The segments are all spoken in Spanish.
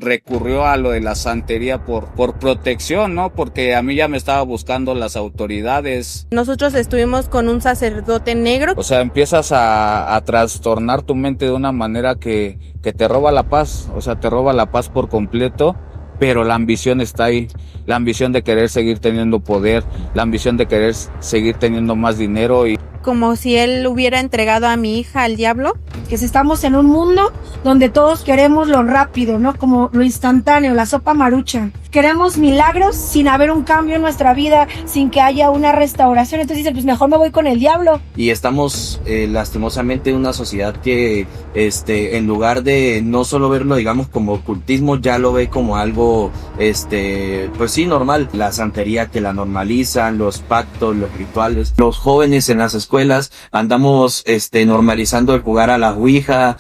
recurrió a lo de la santería por protección, ¿no? Porque a mí ya me estaba buscando las autoridades. Nosotros estuvimos con un sacerdote negro. O sea, empiezas a trastornar tu mente de una manera que te roba la paz, o sea, te roba la paz por completo, pero la ambición está ahí, la ambición de querer seguir teniendo poder, la ambición de querer seguir teniendo más dinero y Como si él hubiera entregado a mi hija al diablo. Que estamos en un mundo donde todos queremos lo rápido, ¿no? Como lo instantáneo, la sopa maruchan. Queremos milagros sin haber un cambio en nuestra vida, sin que haya una restauración. Entonces dicen, pues mejor me voy con el diablo. Y estamos lastimosamente en una sociedad que en lugar de no solo verlo, digamos, como ocultismo, ya lo ve como algo, pues sí, normal. La santería que la normalizan, los pactos, los rituales. Los jóvenes en las escuelas andamos normalizando el jugar a la ouija.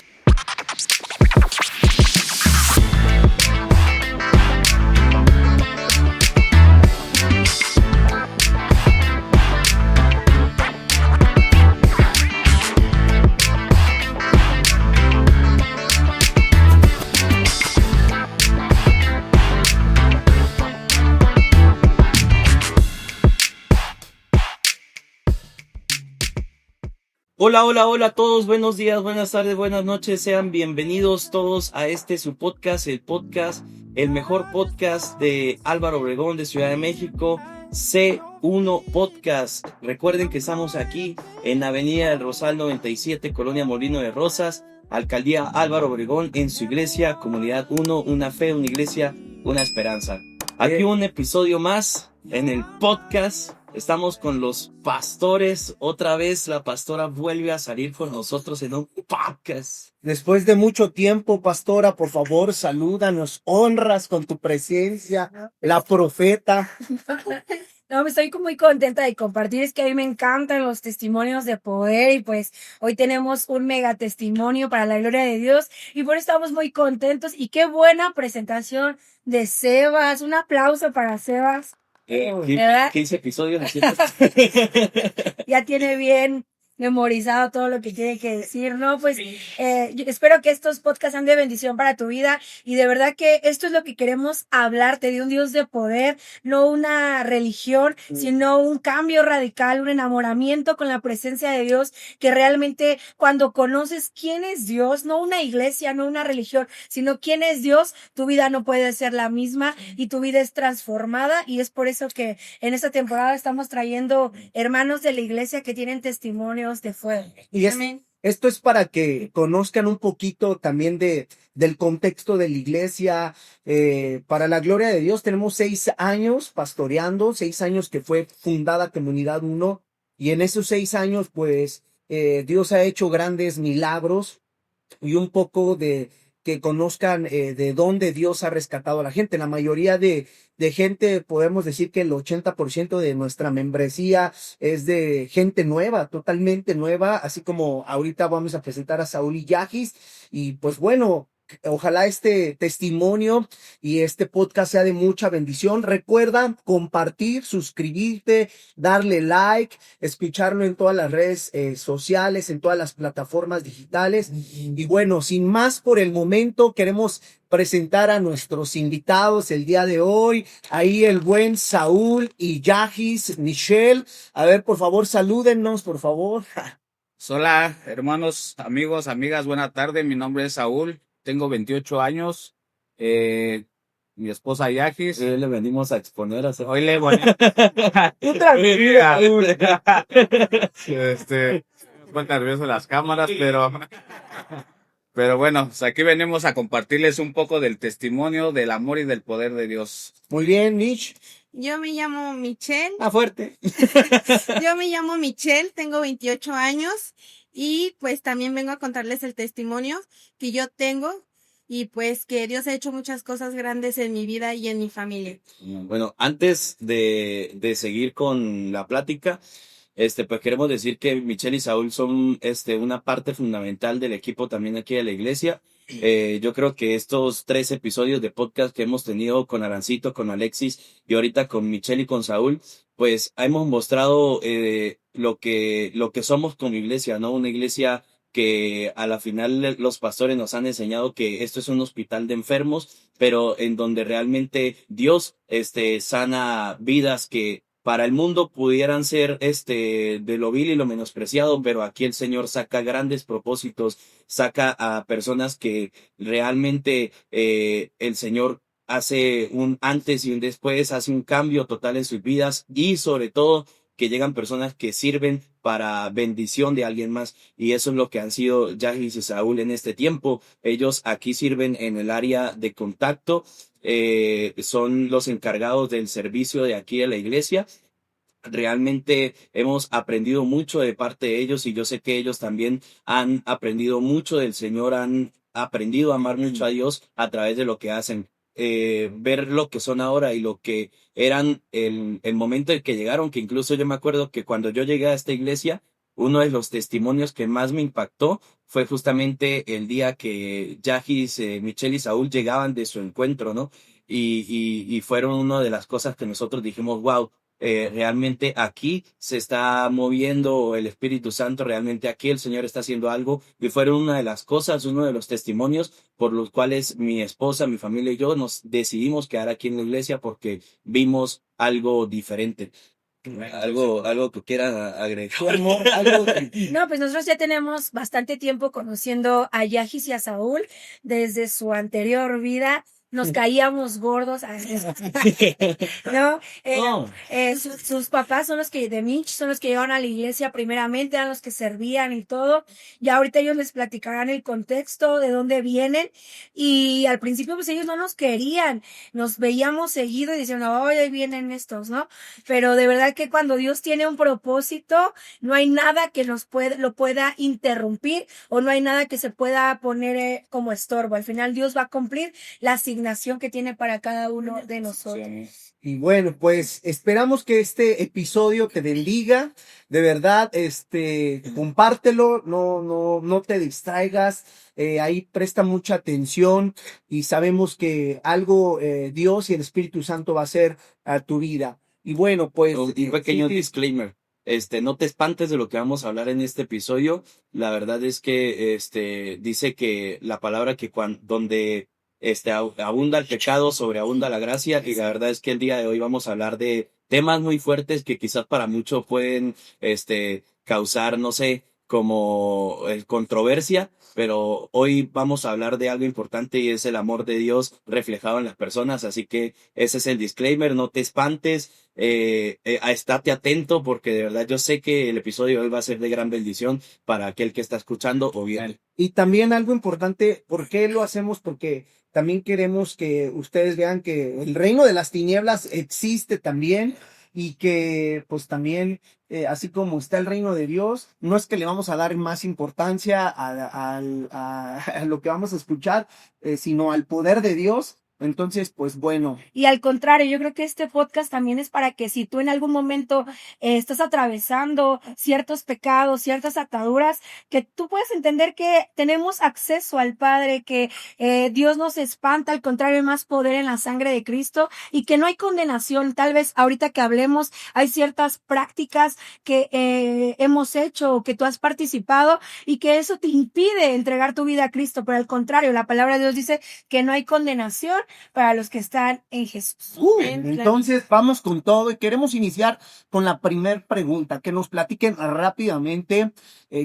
Hola a todos, buenos días, buenas tardes, buenas noches, sean bienvenidos todos a su podcast, el mejor podcast de Álvaro Obregón de Ciudad de México, C1 Podcast. Recuerden que estamos aquí en Avenida del Rosal 97, Colonia Molino de Rosas, Alcaldía Álvaro Obregón, en su iglesia, Comunidad 1, una fe, una iglesia, una esperanza. Aquí un episodio más en el podcast. Estamos con los pastores. Otra vez la pastora vuelve a salir con nosotros en un podcast. Después de mucho tiempo, pastora, por favor, salúdanos, honras con tu presencia, la profeta. No, estoy muy contenta de compartir, es que a mí me encantan los testimonios de poder y pues hoy tenemos un mega testimonio para la gloria de Dios y por eso estamos muy contentos y qué buena presentación de Sebas, un aplauso para Sebas. 15 episodios. Ya tiene bien memorizado todo lo que tiene que decir, ¿no? Pues yo espero que estos podcasts sean de bendición para tu vida y de verdad que esto es lo que queremos hablarte, de un Dios de poder, no una religión, sino un cambio radical, un enamoramiento con la presencia de Dios, que realmente cuando conoces quién es Dios, no una iglesia, no una religión, sino quién es Dios, tu vida no puede ser la misma y tu vida es transformada y es por eso que en esta temporada estamos trayendo hermanos de la iglesia que tienen testimonios de fuego. Y esto es para que conozcan un poquito también del contexto de la iglesia. Para la gloria de Dios, tenemos 6 años pastoreando, 6 años que fue fundada Comunidad 1, y en esos 6 años, pues, Dios ha hecho grandes milagros y un poco de que conozcan de dónde Dios ha rescatado a la gente. La mayoría de gente, podemos decir que el 80% de nuestra membresía es de gente nueva, totalmente nueva, así como ahorita vamos a presentar a Saúl y Yagis, y pues bueno, ojalá este testimonio y este podcast sea de mucha bendición. Recuerda compartir, suscribirte, darle like, escucharlo en todas las redes sociales, en todas las plataformas digitales. Y bueno, sin más por el momento, queremos presentar a nuestros invitados el día de hoy. Ahí el buen Saúl y Yagis, Michelle. A ver, por favor, salúdennos, por favor. Hola, hermanos, amigos, amigas, buena tarde. Mi nombre es Saúl, tengo 28 años. Mi esposa Yagis. Hoy le venimos a exponer a Hoy le voy fue nervioso las cámaras, pero bueno, pues aquí venimos a compartirles un poco del testimonio, del amor y del poder de Dios. Muy bien, Mitch. Yo me llamo Michelle. Fuerte. Yo me llamo Michelle, tengo 28 años y pues también vengo a contarles el testimonio que yo tengo y pues que Dios ha hecho muchas cosas grandes en mi vida y en mi familia. Bueno, antes de seguir con la plática, pues queremos decir que Michelle y Saúl son una parte fundamental del equipo también aquí de la iglesia. Yo creo que estos 3 episodios de podcast que hemos tenido con Arancito, con Alexis y ahorita con Michelle y con Saúl, pues hemos mostrado lo que somos como iglesia, ¿no? Una iglesia que a la final los pastores nos han enseñado que esto es un hospital de enfermos, pero en donde realmente Dios sana vidas que para el mundo pudieran ser de lo vil y lo menospreciado, pero aquí el Señor saca grandes propósitos, saca a personas que realmente el Señor hace un antes y un después, hace un cambio total en sus vidas y sobre todo que llegan personas que sirven para bendición de alguien más. Y eso es lo que han sido Yahis y Saúl en este tiempo. Ellos aquí sirven en el área de contacto, son los encargados del servicio de aquí de la iglesia. Realmente hemos aprendido mucho de parte de ellos y yo sé que ellos también han aprendido mucho del Señor, han aprendido a amar mucho a Dios a través de lo que hacen. Ver lo que son ahora y lo que eran el momento en que llegaron, que incluso yo me acuerdo que cuando yo llegué a esta iglesia, uno de los testimonios que más me impactó fue justamente el día que Yahis, Michelle y Saúl llegaban de su encuentro, ¿no? Y fueron una de las cosas que nosotros dijimos, wow, realmente aquí se está moviendo el Espíritu Santo, realmente aquí el Señor está haciendo algo y fueron una de las cosas, uno de los testimonios por los cuales mi esposa, mi familia y yo nos decidimos quedar aquí en la iglesia porque vimos algo diferente. Algo que quieran agregar. No, pues nosotros ya tenemos bastante tiempo conociendo a Yahis y a Saúl desde su anterior vida. Nos caíamos gordos, ¿no? Sus papás son los que, de Mitch, son los que llegaron a la iglesia primeramente, eran los que servían y todo. Ya ahorita ellos les platicarán el contexto, de dónde vienen. Y al principio, pues ellos no nos querían. Nos veíamos seguido y decían, oh, ahí vienen estos, ¿no? Pero de verdad que cuando Dios tiene un propósito, no hay nada que lo pueda interrumpir o no hay nada que se pueda poner como estorbo. Al final Dios va a cumplir la asignación que tiene para cada uno de nosotros. Y bueno, pues esperamos que este episodio te bendiga. De verdad, compártelo, no te distraigas. Ahí presta mucha atención y sabemos que algo Dios y el Espíritu Santo va a hacer a tu vida. Y bueno, pues Un pequeño disclaimer. No te espantes de lo que vamos a hablar en este episodio. La verdad es que dice que la palabra que donde abunda el pecado, sobreabunda la gracia, y la verdad es que el día de hoy vamos a hablar de temas muy fuertes que quizás para muchos pueden causar, no sé, como controversia, pero hoy vamos a hablar de algo importante y es el amor de Dios reflejado en las personas, así que ese es el disclaimer, no te espantes, estate atento porque de verdad yo sé que el episodio de hoy va a ser de gran bendición para aquel que está escuchando o viendo. Y también algo importante, ¿por qué lo hacemos? Porque también queremos que ustedes vean que el reino de las tinieblas existe también y que pues también, así como está el reino de Dios, no es que le vamos a dar más importancia a lo que vamos a escuchar, sino al poder de Dios. Entonces, pues bueno. Y al contrario, yo creo que este podcast también es para que si tú en algún momento estás atravesando ciertos pecados, ciertas ataduras, que tú puedas entender que tenemos acceso al Padre, que Dios nos espanta, al contrario, hay más poder en la sangre de Cristo y que no hay condenación. Tal vez ahorita que hablemos, hay ciertas prácticas que hemos hecho o que tú has participado y que eso te impide entregar tu vida a Cristo, pero al contrario, la palabra de Dios dice que no hay condenación para los que están en Jesús. Entonces vamos con todo y queremos iniciar con la primera pregunta, que nos platiquen rápidamente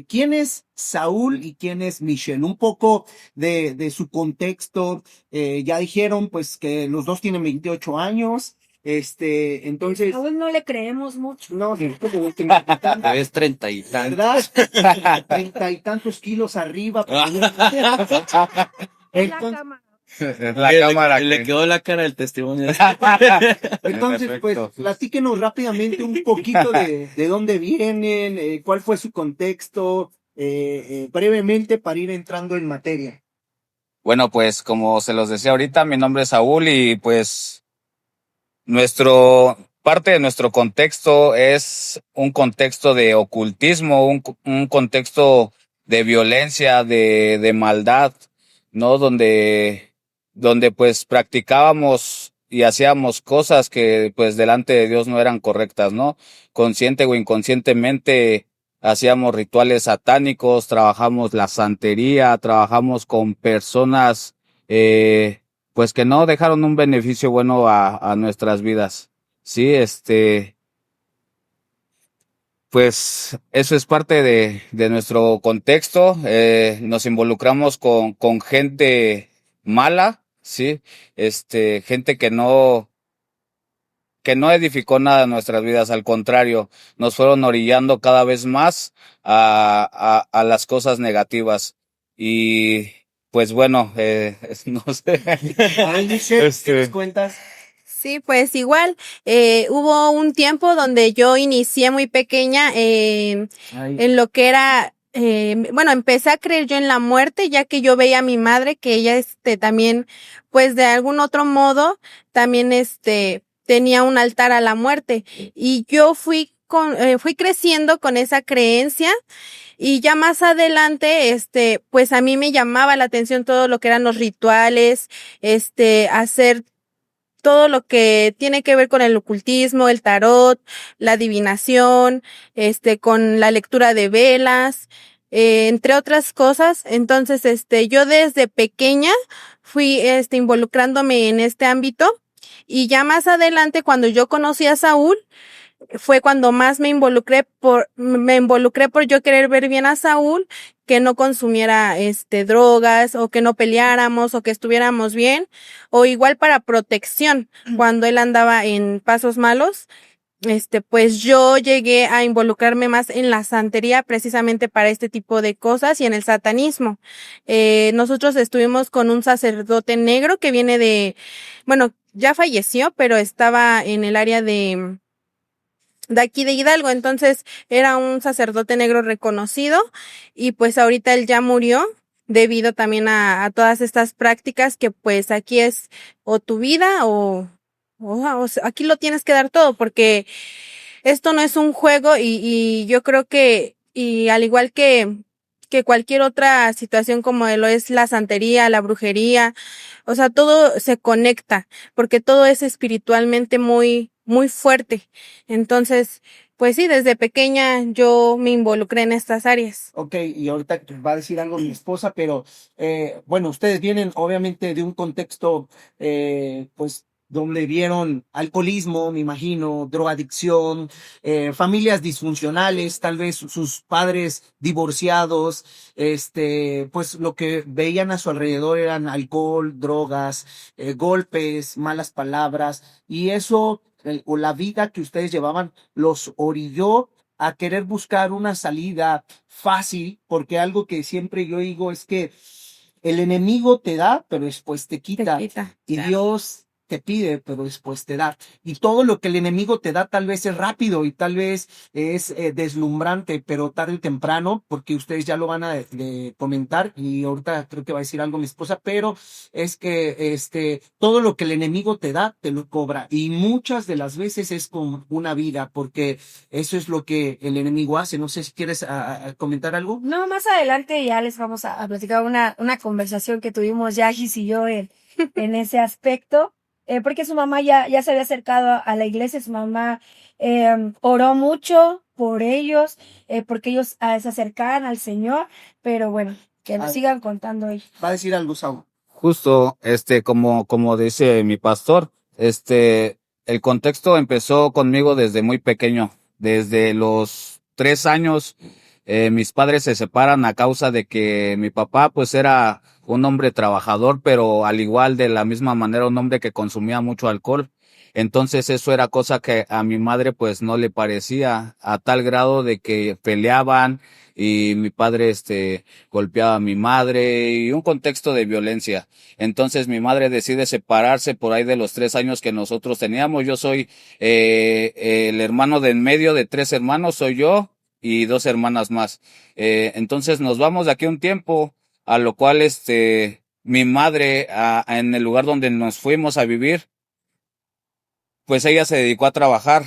quién es Saúl y quién es Michelle, un poco de su contexto. Ya dijeron pues que los dos tienen 28 años. Entonces Aún no le creemos mucho. no, Es 30 y tantos. ¿verdad? 30 y tantos kilos arriba. Entonces, La cámara. Le quedó la cara del testimonio. entonces, pues, Perfecto. platíquenos rápidamente un poquito de dónde vienen, cuál fue su contexto, brevemente para ir entrando en materia. Bueno, pues como se los decía ahorita, mi nombre es Saúl y pues parte de nuestro contexto es un contexto de ocultismo, un contexto de violencia, de maldad, ¿no? Donde pues practicábamos y hacíamos cosas que pues delante de Dios no eran correctas, ¿no? Consciente o inconscientemente hacíamos rituales satánicos, trabajamos la santería, trabajamos con personas, pues que no dejaron un beneficio bueno a nuestras vidas. Sí, pues eso es parte de nuestro contexto. Nos involucramos con gente mala, sí, gente que no edificó nada en nuestras vidas, al contrario, nos fueron orillando cada vez más a las cosas negativas. Y pues bueno, no sé. Ay, Michelle, ¿qué nos cuentas? Sí, pues igual, hubo un tiempo donde yo inicié muy pequeña Ay, en lo que era, bueno, empecé a creer yo en la muerte, ya que yo veía a mi madre, que ella, también, pues de algún otro modo, también, tenía un altar a la muerte. Y yo fui creciendo con esa creencia y ya más adelante, pues a mí me llamaba la atención todo lo que eran los rituales, hacer todo lo que tiene que ver con el ocultismo, el tarot, la adivinación, con la lectura de velas, entre otras cosas. Entonces, yo desde pequeña fui, involucrándome en este ámbito y ya más adelante, cuando yo conocí a Saúl, fue cuando más me involucré por yo querer ver bien a Saúl, que no consumiera drogas, o que no peleáramos, o que estuviéramos bien, o igual para protección, cuando él andaba en pasos malos. Pues yo llegué a involucrarme más en la santería precisamente para este tipo de cosas y en el satanismo. Nosotros estuvimos con un sacerdote negro que viene bueno, ya falleció, pero estaba en el área de aquí de Hidalgo. Entonces era un sacerdote negro reconocido y pues ahorita él ya murió debido también a todas estas prácticas que pues aquí es o tu vida o sea, aquí lo tienes que dar todo, porque esto no es un juego y yo creo y al igual que cualquier otra situación como lo es la santería, la brujería, o sea, todo se conecta, porque todo es espiritualmente muy, muy fuerte. Entonces, pues sí, desde pequeña yo me involucré en estas áreas. ok, y ahorita va a decir algo mi esposa, pero bueno, ustedes vienen obviamente de un contexto, pues, donde vieron alcoholismo, me imagino, drogadicción, familias disfuncionales, tal vez sus padres divorciados, pues lo que veían a su alrededor eran alcohol, drogas, golpes, malas palabras, y eso, o la vida que ustedes llevaban, los orilló a querer buscar una salida fácil, porque algo que siempre yo digo es que el enemigo te da, pero después te quita, y Dios te pide, pero después te da. Y todo lo que el enemigo te da tal vez es rápido y tal vez es deslumbrante, pero tarde o temprano, porque ustedes ya lo van a de comentar y ahorita creo que va a decir algo mi esposa, pero es que todo lo que el enemigo te da, te lo cobra. Y muchas de las veces es con una vida, porque eso es lo que el enemigo hace. No sé si quieres a comentar algo. No, más adelante ya les vamos a platicar una conversación que tuvimos Yagis y yo en ese aspecto, porque su mamá ya se había acercado a la iglesia, su mamá oró mucho por ellos, porque ellos se acercaran al Señor, pero bueno, que nos sigan contando ellos. Va a decir algo, Saúl. Justo, como dice mi pastor, el contexto empezó conmigo desde muy pequeño. Desde los 3 años, mis padres se separan a causa de que mi papá, pues, era un hombre trabajador, pero al igual de la misma manera un hombre que consumía mucho alcohol. Entonces eso era cosa que a mi madre, pues, no le parecía, a tal grado de que peleaban y mi padre, golpeaba a mi madre y un contexto de violencia. Entonces mi madre decide separarse por ahí de los 3 años que nosotros teníamos. Yo soy el hermano de en medio de 3 hermanos, soy yo y 2 hermanas más. Entonces nos vamos de aquí un tiempo, a lo cual mi madre, en el lugar donde nos fuimos a vivir, pues ella se dedicó a trabajar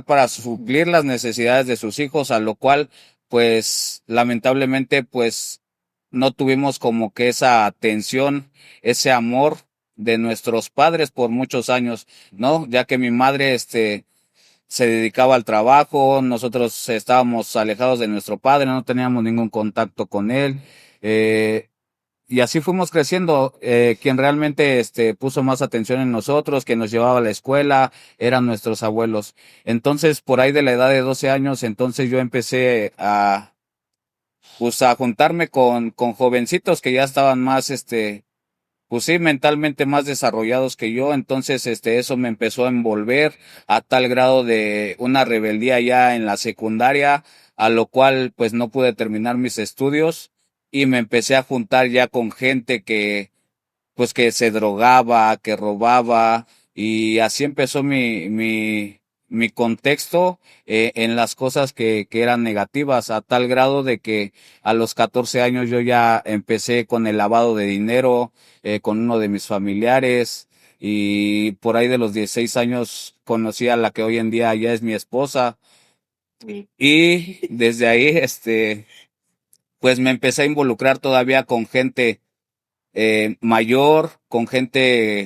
para suplir las necesidades de sus hijos, a lo cual, pues, lamentablemente, pues, no tuvimos como que esa atención, ese amor de nuestros padres por muchos años, ¿no? Ya que mi madre, se dedicaba al trabajo, nosotros estábamos alejados de nuestro padre, no teníamos ningún contacto con él, y así fuimos creciendo. Quien realmente puso más atención en nosotros, quien nos llevaba a la escuela, eran nuestros abuelos. Entonces, por ahí de la edad de 12 años, entonces yo empecé pues a juntarme con jovencitos que ya estaban más, pues sí, mentalmente más desarrollados que yo. Entonces, eso me empezó a envolver a tal grado de una rebeldía ya en la secundaria, a lo cual pues no pude terminar mis estudios y me empecé a juntar ya con gente pues que se drogaba, que robaba, y así empezó mi contexto en las cosas que eran negativas, a tal grado de que a los 14 años yo ya empecé con el lavado de dinero, con uno de mis familiares, y por ahí de los 16 años conocí a la que hoy en día ya es mi esposa, y desde ahí, pues me empecé a involucrar todavía con gente mayor, con gente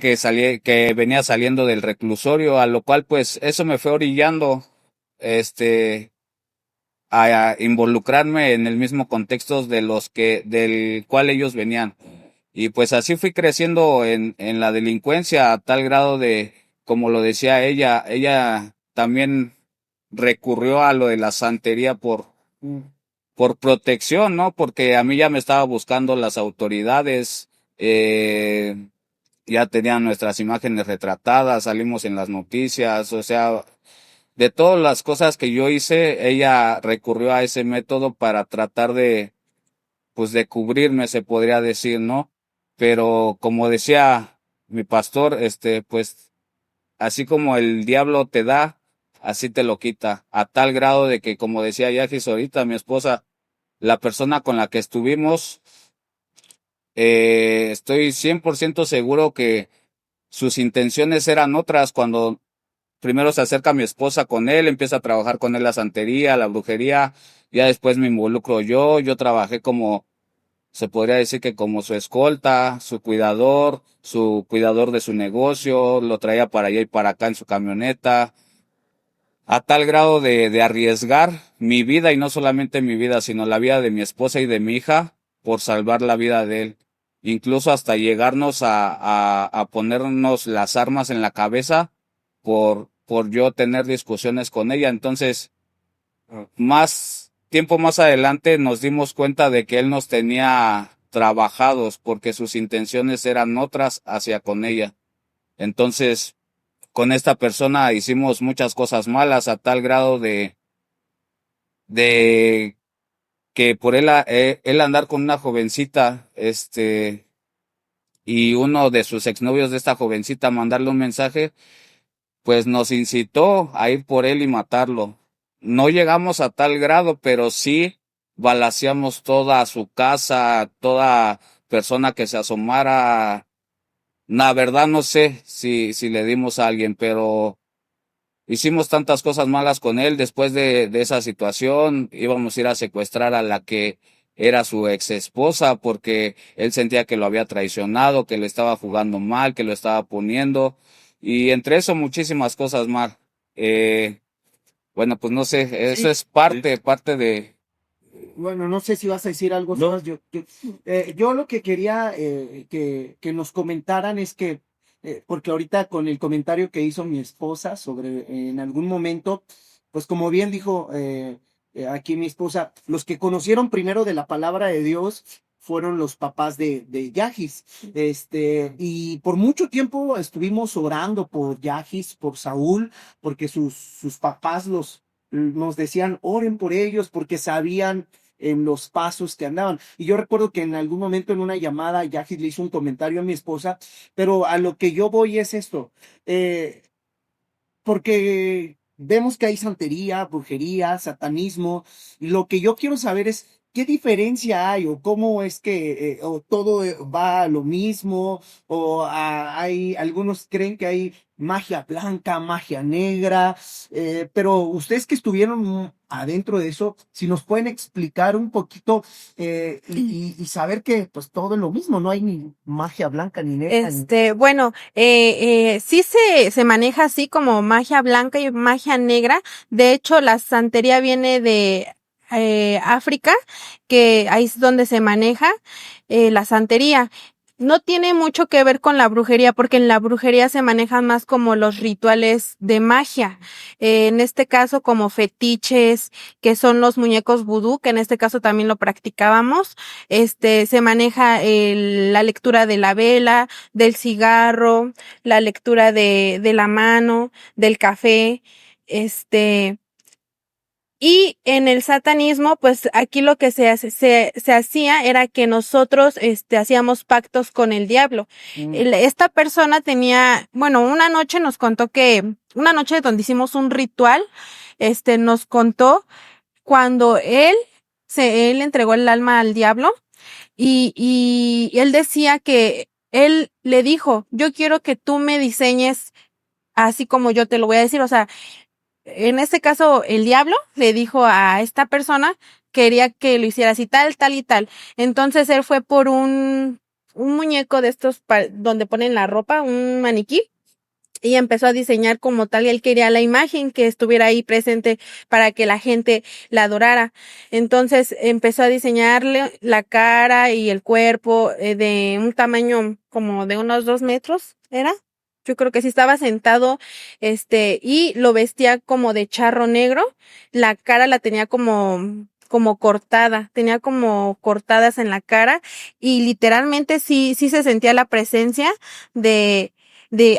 que venía saliendo del reclusorio, a lo cual pues eso me fue orillando, este, a involucrarme en el mismo contexto del cual ellos venían. Y pues así fui creciendo en la delincuencia a tal grado de, como lo decía ella también recurrió a lo de la santería por protección, ¿no? Porque a mí ya me estaba buscando las autoridades, ya tenían nuestras imágenes retratadas, salimos en las noticias, o sea, de todas las cosas que yo hice, ella recurrió a ese método para tratar pues de cubrirme, se podría decir, ¿no? Pero como decía mi pastor, pues, así como el diablo te da, así te lo quita, a tal grado de que, como decía Yagis ahorita, mi esposa, la persona con la que estuvimos, estoy 100% seguro que sus intenciones eran otras. Cuando primero se acerca mi esposa con él, empieza a trabajar con él la santería, la brujería, ya después me involucro yo trabajé como, se podría decir que como su escolta, su cuidador de su negocio, lo traía para allá y para acá en su camioneta, a tal grado de arriesgar mi vida, y no solamente mi vida, sino la vida de mi esposa y de mi hija, por salvar la vida de él. Incluso hasta llegarnos a ponernos las armas en la cabeza por yo tener discusiones con ella. Entonces, más tiempo más adelante nos dimos cuenta de que él nos tenía trabajados porque sus intenciones eran otras hacia con ella. Entonces, con esta persona hicimos muchas cosas malas a tal grado de que por él andar con una jovencita, y uno de sus exnovios de esta jovencita mandarle un mensaje, pues nos incitó a ir por él y matarlo. No llegamos a tal grado, pero sí balaceamos toda su casa, toda persona que se asomara. La verdad no sé si le dimos a alguien, pero hicimos tantas cosas malas con él. Después de esa situación íbamos a ir a secuestrar a la que era su ex esposa, porque él sentía que lo había traicionado, que le estaba jugando mal, que lo estaba poniendo, y entre eso muchísimas cosas más. Eh, bueno, pues no sé, eso Sí. es parte de... Bueno, no sé si vas a decir algo No. más. Yo lo que quería que nos comentaran es que, porque ahorita con el comentario que hizo mi esposa sobre en algún momento, pues como bien dijo aquí mi esposa, los que conocieron primero de la palabra de Dios fueron los papás de Yagis. Y por mucho tiempo estuvimos orando por Yagis, por Saúl, porque sus papás nos decían, oren por ellos, porque sabían en los pasos que andaban. Y yo recuerdo que en algún momento en una llamada, Yagis le hizo un comentario a mi esposa, pero a lo que yo voy es esto, eh, porque vemos que hay santería, brujería, satanismo, y lo que yo quiero saber es, ¿qué diferencia hay o cómo es que o todo va a lo mismo o hay algunos creen que hay magia blanca, magia negra, pero ustedes que estuvieron adentro de eso, si nos pueden explicar un poquito y saber que pues todo es lo mismo, no hay ni magia blanca ni negra. Bueno, sí se maneja así como magia blanca y magia negra. De hecho, la santería viene de África, que ahí es donde se maneja la santería. No tiene mucho que ver con la brujería, porque en la brujería se manejan más como los rituales de magia. En este caso, como fetiches, que son los muñecos vudú, que en este caso también lo practicábamos. Se maneja la lectura de la vela, del cigarro, la lectura de la mano, del café, y en el satanismo, pues aquí lo que se hacía era que nosotros, hacíamos pactos con el diablo. Esta persona tenía, bueno, una noche nos contó una noche donde hicimos un ritual, nos contó cuando él entregó el alma al diablo y él decía que él le dijo, yo quiero que tú me diseñes así como yo te lo voy a decir, o sea, en este caso, el diablo le dijo a esta persona, quería que lo hiciera así, tal, tal y tal. Entonces él fue por un muñeco de estos donde ponen la ropa, un maniquí, y empezó a diseñar como tal, y él quería la imagen que estuviera ahí presente para que la gente la adorara. Entonces empezó a diseñarle la cara y el cuerpo de un tamaño como de unos 2 metros, ¿era? Yo creo que sí estaba sentado, y lo vestía como de charro negro. La cara la tenía como cortada, tenía como cortadas en la cara y literalmente sí se sentía la presencia de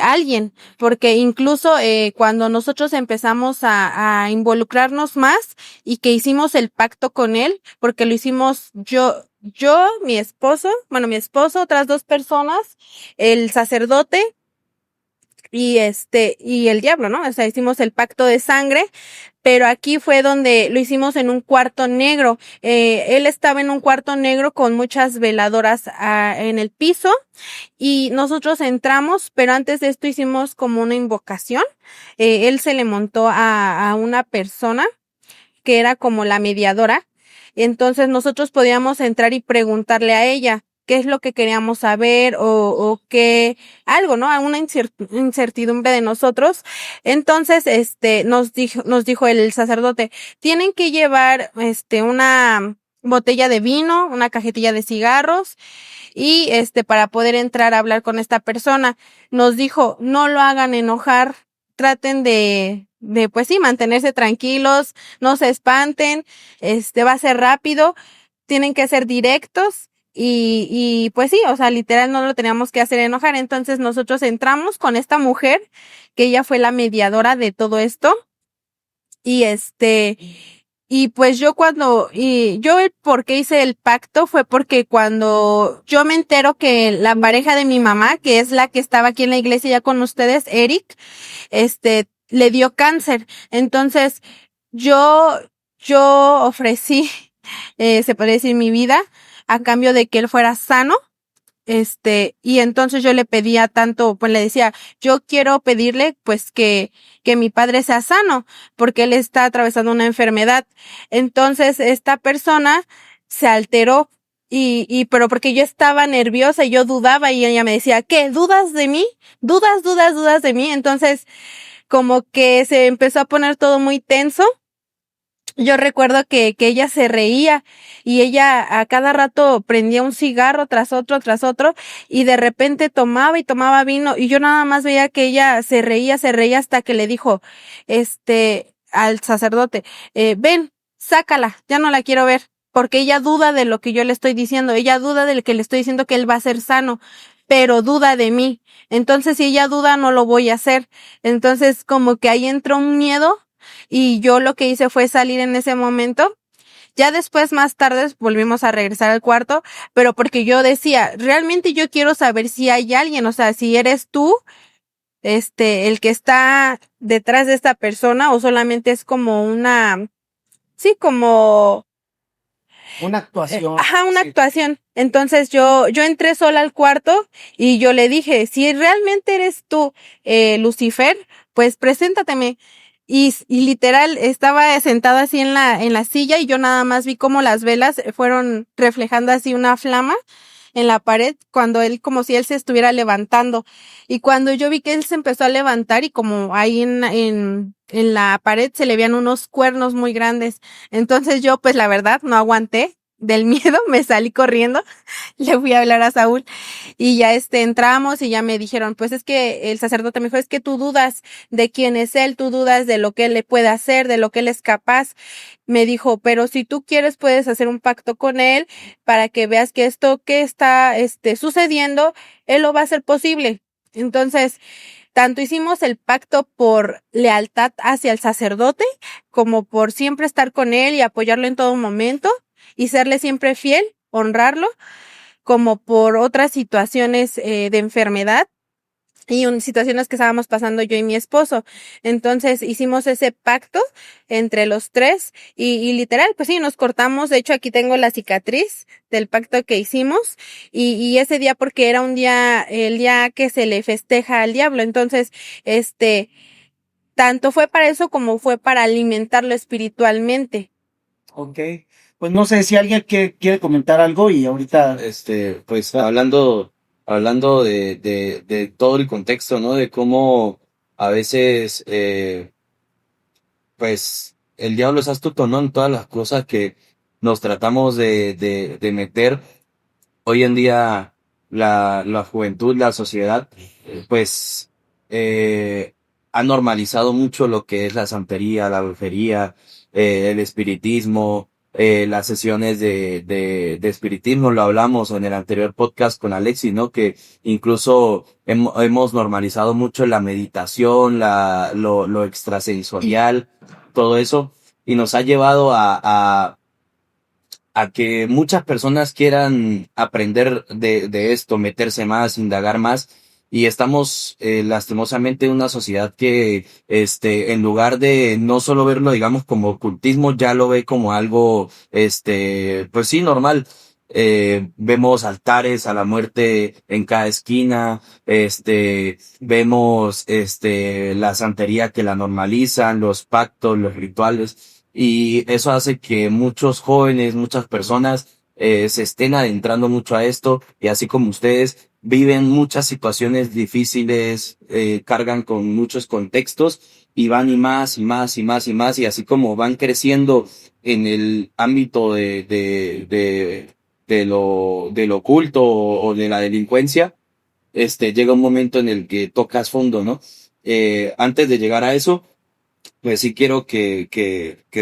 alguien, porque incluso cuando nosotros empezamos a involucrarnos más y que hicimos el pacto con él, porque lo hicimos mi esposo, otras 2 personas, el sacerdote y el diablo, ¿no? O sea, hicimos el pacto de sangre, pero aquí fue donde lo hicimos en un cuarto negro. Él estaba en un cuarto negro con muchas veladoras en el piso y nosotros entramos, pero antes de esto hicimos como una invocación. Él se le montó a una persona que era como la mediadora. Entonces nosotros podíamos entrar y preguntarle a ella qué es lo que queríamos saber o qué, algo, ¿no? A una incertidumbre de nosotros. Entonces, nos dijo el sacerdote, tienen que llevar, una botella de vino, una cajetilla de cigarros y, para poder entrar a hablar con esta persona. Nos dijo, no lo hagan enojar, traten pues sí, mantenerse tranquilos, no se espanten, va a ser rápido, tienen que ser directos y pues sí, o sea, literal no lo teníamos que hacer enojar. Entonces nosotros entramos con esta mujer, que ella fue la mediadora de todo esto y y pues yo el por qué hice el pacto fue porque cuando yo me entero que la pareja de mi mamá, que es la que estaba aquí en la iglesia ya con ustedes, Eric, le dio cáncer. Entonces, yo, yo ofrecí, se puede decir, mi vida a cambio de que él fuera sano. Y entonces yo le pedía tanto, pues le decía, yo quiero pedirle, pues, que mi padre sea sano, porque él está atravesando una enfermedad. Entonces, esta persona se alteró pero porque yo estaba nerviosa y yo dudaba y ella me decía, ¿qué? ¿Dudas de mí? ¿Dudas de mí? Entonces, como que se empezó a poner todo muy tenso. Yo recuerdo que ella se reía y ella a cada rato prendía un cigarro tras otro y de repente tomaba y tomaba vino y yo nada más veía que ella se reía hasta que le dijo, al sacerdote, ven, sácala, ya no la quiero ver, porque ella duda de lo que yo le estoy diciendo, ella duda del que le estoy diciendo que él va a ser sano, pero duda de mí. Entonces, si ella duda, no lo voy a hacer. Entonces, como que ahí entró un miedo y yo lo que hice fue salir en ese momento. Ya después, más tarde, volvimos a regresar al cuarto, pero porque yo decía, realmente yo quiero saber si hay alguien, o sea, si eres tú, el que está detrás de esta persona o solamente es como sí, como Una actuación. Ajá, una Sí. actuación. Entonces yo entré sola al cuarto y yo le dije, si realmente eres tú, Lucifer, pues preséntateme. Y literal, estaba sentada así en la silla y yo nada más vi cómo las velas fueron reflejando así una flama en la pared cuando él, como si él se estuviera levantando. Y cuando yo vi que él se empezó a levantar y como ahí en la pared se le veían unos cuernos muy grandes. Entonces yo, pues la verdad, no aguanté del miedo, me salí corriendo, le fui a hablar a Saúl y ya entramos y ya me dijeron, pues es que el sacerdote me dijo, es que tú dudas de quién es él, tú dudas de lo que él le puede hacer, de lo que él es capaz. Me dijo, pero si tú quieres puedes hacer un pacto con él para que veas que esto que está sucediendo, él lo va a hacer posible. Entonces, tanto hicimos el pacto por lealtad hacia el sacerdote, como por siempre estar con él y apoyarlo en todo momento y serle siempre fiel, honrarlo, como por otras situaciones de enfermedad y situaciones que estábamos pasando yo y mi esposo. Entonces hicimos ese pacto entre los tres y literal, pues sí, nos cortamos. De hecho, aquí tengo la cicatriz del pacto que hicimos y ese día porque era el día que se le festeja al diablo. Entonces, tanto fue para eso como fue para alimentarlo espiritualmente. Ok. Pues no sé si alguien quiere comentar algo y ahorita. Pues hablando de todo el contexto, ¿no? De cómo a veces, pues, el diablo es astuto, ¿no? En todas las cosas que nos tratamos de meter. Hoy en día, la juventud, la sociedad, pues, ha normalizado mucho lo que es la santería, la brujería, el espiritismo, las sesiones de espiritismo, lo hablamos en el anterior podcast con Alexis, ¿no? Que incluso hemos normalizado mucho la meditación, lo extrasensorial, todo eso, y nos ha llevado a que muchas personas quieran aprender de esto, meterse más, indagar más, y estamos lastimosamente en una sociedad que en lugar de no solo verlo digamos como ocultismo, ya lo ve como algo pues sí, normal. Vemos altares a la muerte en cada esquina, vemos la santería que la normalizan, los pactos, los rituales, y eso hace que muchos jóvenes, muchas personas se estén adentrando mucho a esto, y así como ustedes viven muchas situaciones difíciles, cargan con muchos contextos y van y más y más y más y más, y así como van creciendo en el ámbito de lo oculto o de la delincuencia, llega un momento en el que tocas fondo, ¿no? Antes de llegar a eso, pues sí quiero que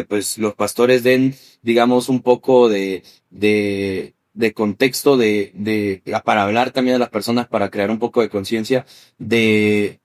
pues los pastores den, digamos, un poco de contexto para hablar también a las personas, para crear un poco de conciencia de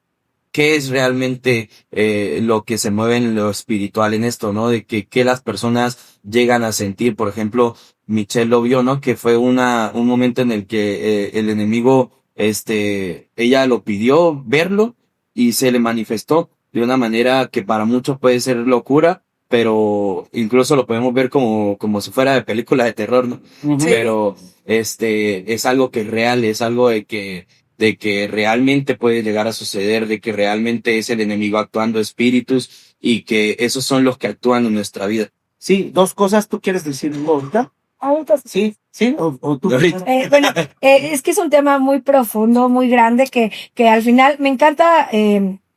qué es realmente lo que se mueve en lo espiritual en esto, ¿no? De que las personas llegan a sentir. Por ejemplo, Michelle lo vio, ¿no? Que fue un momento en el que el enemigo, ella lo pidió verlo y se le manifestó de una manera que para muchos puede ser locura, pero incluso lo podemos ver como si fuera de película de terror, ¿no? Ujú. Pero es algo que es real, es algo de que realmente puede llegar a suceder, de que realmente es el enemigo actuando, espíritus, y que esos son los que actúan en nuestra vida. Sí, dos cosas. ¿Tú quieres decir ahorita? Ahorita sí. Sí, o tú. Ahorita. Bueno, es que es un tema muy profundo, muy grande, que al final me encanta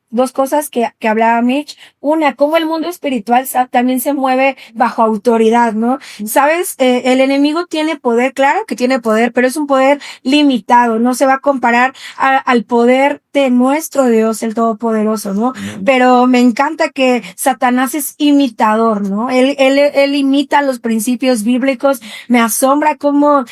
dos cosas que hablaba Mitch. Una, cómo el mundo espiritual también se mueve bajo autoridad, ¿no? Sabes, el enemigo tiene poder, claro que tiene poder, pero es un poder limitado, no se va a comparar al poder de nuestro Dios, el Todopoderoso, ¿no? Pero me encanta que Satanás es imitador, ¿no? Él imita los principios bíblicos. Me asombra cómo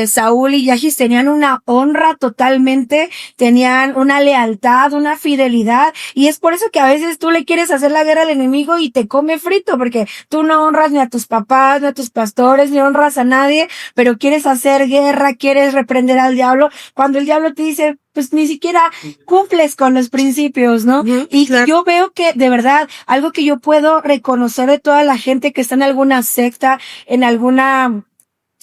Saúl y Yahis tenían una honra totalmente, tenían una lealtad, una fidelidad, y es por eso que a veces tú le quieres hacer la guerra al enemigo y te come frito, porque tú no honras ni a tus papás, ni a tus pastores, ni honras a nadie, pero quieres hacer guerra, quieres reprender al diablo, cuando el diablo te dice, pues ni siquiera cumples con los principios, ¿no? Y claro. yo veo que, de verdad, algo que yo puedo reconocer de toda la gente que está en alguna secta, en alguna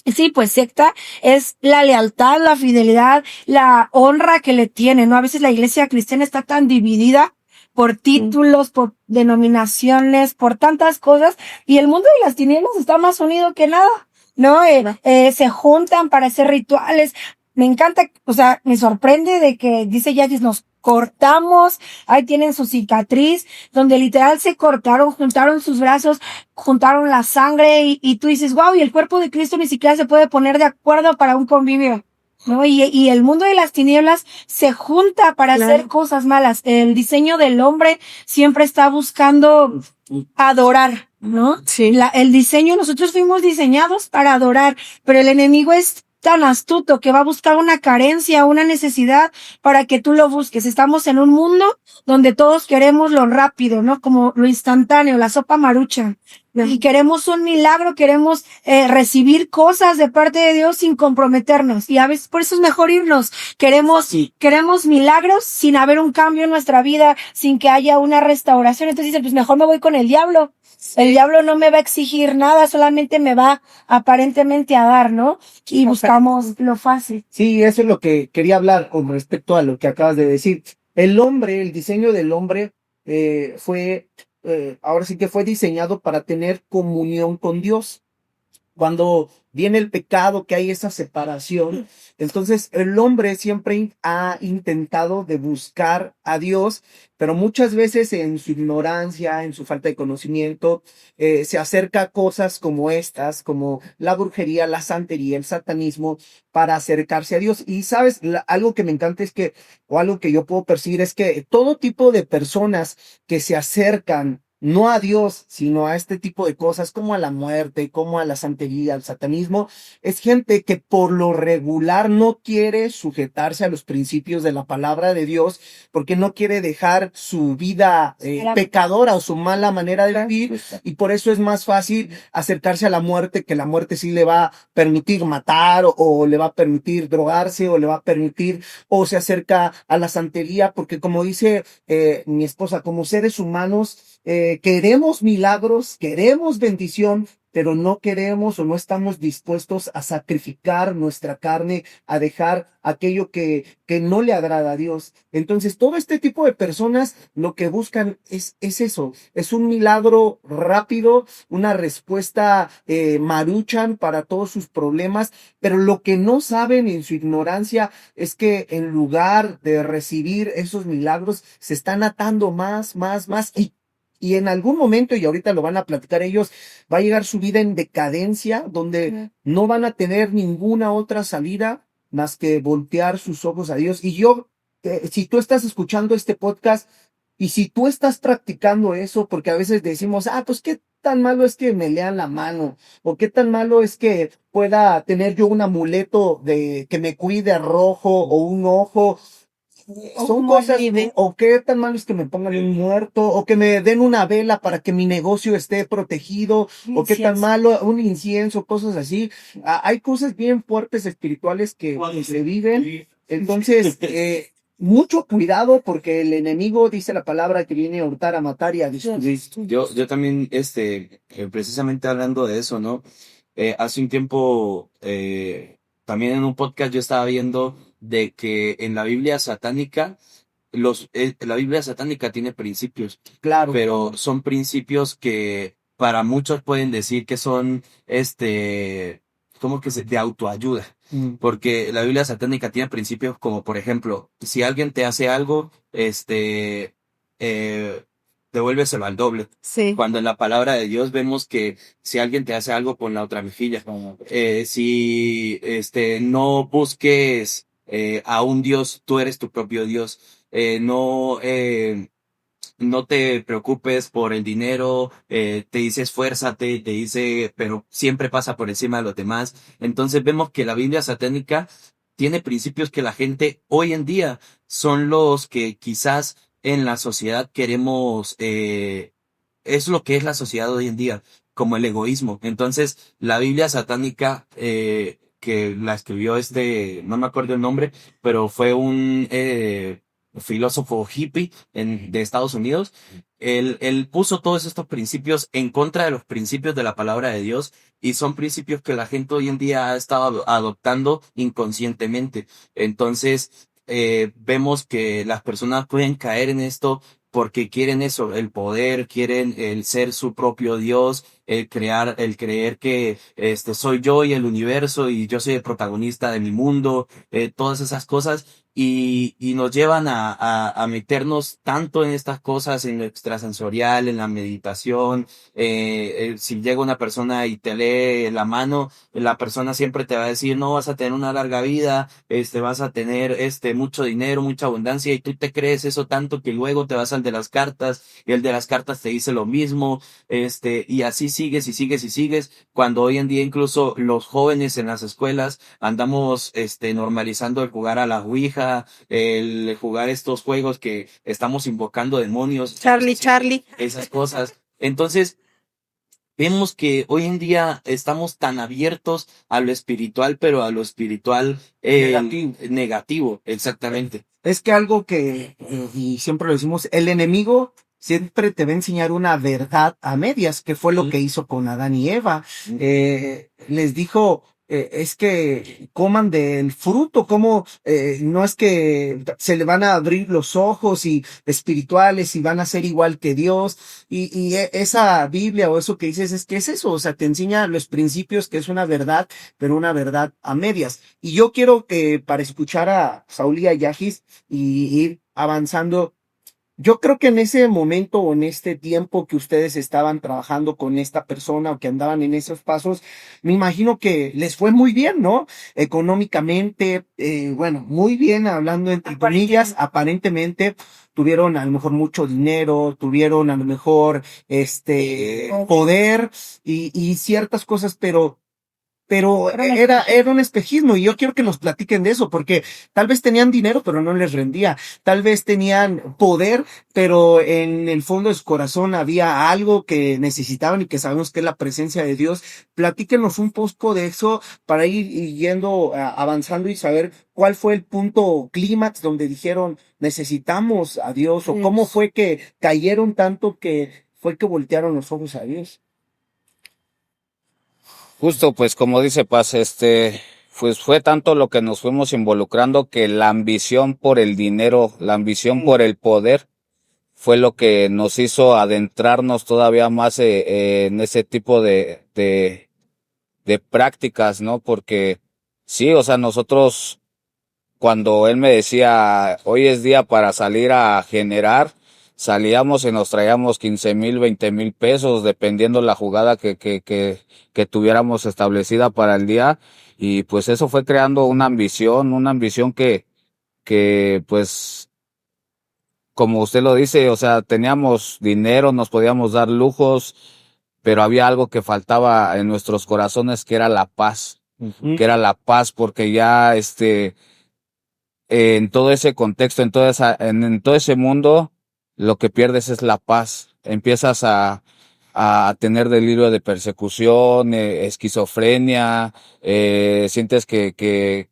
Sí, pues secta es la lealtad, la fidelidad, la honra que le tiene, ¿no? A veces la iglesia cristiana está tan dividida por títulos, por denominaciones, por tantas cosas, y el mundo de las tinieblas está más unido que nada, ¿no? Se juntan para hacer rituales. Me encanta, o sea, me sorprende de que dice Yadis, nos cortamos, ahí tienen su cicatriz, donde literal se cortaron, juntaron sus brazos, juntaron la sangre y tú dices, wow, y el cuerpo de Cristo ni siquiera se puede poner de acuerdo para un convivio, ¿no? Y el mundo de las tinieblas se junta para hacer cosas malas. El diseño del hombre siempre está buscando adorar, ¿no? Sí. El diseño, nosotros fuimos diseñados para adorar, pero el enemigo es tan astuto que va a buscar una carencia, una necesidad para que tú lo busques. Estamos en un mundo donde todos queremos lo rápido, ¿no? Como lo instantáneo, la sopa marucha. Y queremos un milagro, queremos recibir cosas de parte de Dios sin comprometernos. Y a veces por eso es mejor irnos. Queremos milagros sin haber un cambio en nuestra vida, sin que haya una restauración. Entonces dicen, pues mejor me voy con el diablo. El diablo no me va a exigir nada, solamente me va aparentemente a dar, ¿no? Y buscamos lo fácil. Sí, eso es lo que quería hablar con respecto a lo que acabas de decir. El hombre, el diseño del hombre ahora sí que fue diseñado para tener comunión con Dios. Cuando viene el pecado, que hay esa separación, entonces el hombre siempre ha intentado de buscar a Dios, pero muchas veces en su ignorancia, en su falta de conocimiento, se acerca a cosas como estas, como la brujería, la santería, el satanismo, para acercarse a Dios. Y sabes, algo que me encanta es que, o algo que yo puedo percibir es que todo tipo de personas que se acercan no a Dios, sino a este tipo de cosas, como a la muerte, como a la santería, al satanismo, es gente que por lo regular no quiere sujetarse a los principios de la palabra de Dios, porque no quiere dejar su vida pecadora o su mala manera de vivir, y por eso es más fácil acercarse a la muerte, que la muerte sí le va a permitir matar, o le va a permitir drogarse, o le va a permitir, o se acerca a la santería, porque como dice mi esposa, como seres humanos, queremos milagros, queremos bendición, pero no queremos o no estamos dispuestos a sacrificar nuestra carne, a dejar aquello que no le agrada a Dios. Entonces, todo este tipo de personas lo que buscan es eso, es un milagro rápido, una respuesta maruchan para todos sus problemas, pero lo que no saben en su ignorancia es que en lugar de recibir esos milagros, se están atando más, y en algún momento, y ahorita lo van a platicar ellos, va a llegar su vida en decadencia, donde no van a tener ninguna otra salida más que voltear sus ojos a Dios. Y yo, si tú estás escuchando este podcast y si tú estás practicando eso, porque a veces decimos, pues qué tan malo es que me lean la mano, o qué tan malo es que pueda tener yo un amuleto de que me cuide rojo o un ojo. Son cosas, o qué tan malo es que me pongan un muerto, o que me den una vela para que mi negocio esté protegido, o qué tan malo un incienso, cosas así. Hay cosas bien fuertes espirituales que se viven. Entonces, mucho cuidado, porque el enemigo dice la palabra que viene a hurtar, a matar y a destruir. Yo también, precisamente hablando de eso, ¿no? Hace un tiempo, también en un podcast yo estaba viendo de que en la Biblia satánica, la Biblia satánica tiene principios, Claro. pero son principios que para muchos pueden decir que son, de autoayuda. Porque la Biblia satánica tiene principios como, por ejemplo, si alguien te hace algo, devuélveselo al doble. Sí. Cuando en la palabra de Dios vemos que si alguien te hace algo, pon la otra mejilla. Si no busques a un Dios, tú eres tu propio Dios. No te preocupes por el dinero, te dice esfuérzate, te dice, pero siempre pasa por encima de los demás. Entonces vemos que la Biblia satánica tiene principios que la gente hoy en día son los que quizás en la sociedad queremos, es lo que es la sociedad hoy en día, como el egoísmo. Entonces, la Biblia satánica, que la escribió no me acuerdo el nombre, pero fue un filósofo hippie de Estados Unidos. Él puso todos estos principios en contra de los principios de la palabra de Dios y son principios que la gente hoy en día ha estado adoptando inconscientemente. Entonces, vemos que las personas pueden caer en esto porque quieren eso, el poder, quieren el ser su propio Dios, el creer que soy yo y el universo y yo soy el protagonista de mi mundo, todas esas cosas y nos llevan a meternos tanto en estas cosas, en lo extrasensorial, en la meditación. Si llega una persona y te lee la mano, la persona siempre te va a decir, no, vas a tener una larga vida, vas a tener mucho dinero, mucha abundancia, y tú te crees eso tanto que luego te vas al de las cartas, y el de las cartas te dice lo mismo, y así sigues y sigues y sigues, cuando hoy en día incluso los jóvenes en las escuelas andamos normalizando el jugar a la Ouija, el jugar estos juegos que estamos invocando demonios, Charlie. esas cosas. Entonces, vemos que hoy en día estamos tan abiertos a lo espiritual, pero a lo espiritual negativo, exactamente. Es que algo que, y siempre lo decimos, el enemigo siempre te va a enseñar una verdad a medias, que fue lo que hizo con Adán y Eva. Les dijo, es que coman del fruto, como no es que se le van a abrir los ojos y espirituales y van a ser igual que Dios. Esa Biblia o eso que dices es que es eso, o sea, te enseña los principios, que es una verdad, pero una verdad a medias. Y yo quiero que para escuchar a Saúl y a Yahis y ir avanzando, yo creo que en ese momento o en este tiempo que ustedes estaban trabajando con esta persona o que andaban en esos pasos, me imagino que les fue muy bien, ¿no? Económicamente, bueno, muy bien, hablando entre comillas, aparentemente tuvieron a lo mejor mucho dinero, tuvieron a lo mejor poder y ciertas cosas, pero era un espejismo y yo quiero que nos platiquen de eso, porque tal vez tenían dinero, pero no les rendía, tal vez tenían poder, pero en el fondo de su corazón había algo que necesitaban y que sabemos que es la presencia de Dios. Platíquenos un poco de eso para ir yendo, avanzando y saber cuál fue el punto clímax donde dijeron necesitamos a Dios, o cómo fue que cayeron tanto que fue que voltearon los ojos a Dios. Justo, pues como dice Paz, pues fue tanto lo que nos fuimos involucrando que la ambición por el dinero, la ambición por el poder, fue lo que nos hizo adentrarnos todavía más en ese tipo de prácticas, ¿no? Porque sí, o sea, nosotros, cuando él me decía, hoy es día para salir a generar, salíamos y nos traíamos 15,000, 20,000 pesos, dependiendo la jugada que tuviéramos establecida para el día. Y pues eso fue creando una ambición que pues, como usted lo dice, o sea, teníamos dinero, nos podíamos dar lujos, pero había algo que faltaba en nuestros corazones, que era la paz, que era la paz, porque ya en todo ese contexto, en todo ese mundo, lo que pierdes es la paz. Empiezas a tener delirio de persecución, esquizofrenia, sientes que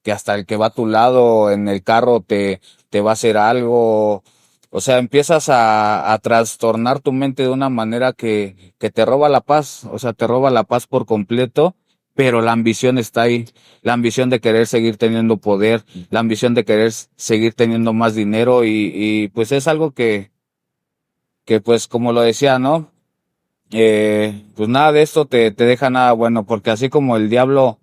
hasta el que va a tu lado en el carro te va a hacer algo. O sea, empiezas a trastornar tu mente de una manera que te roba la paz, o sea, te roba la paz por completo, pero la ambición está ahí, la ambición de querer seguir teniendo poder, la ambición de querer seguir teniendo más dinero y pues es algo que pues como lo decía, ¿no? Pues nada de esto te deja nada bueno, porque así como el diablo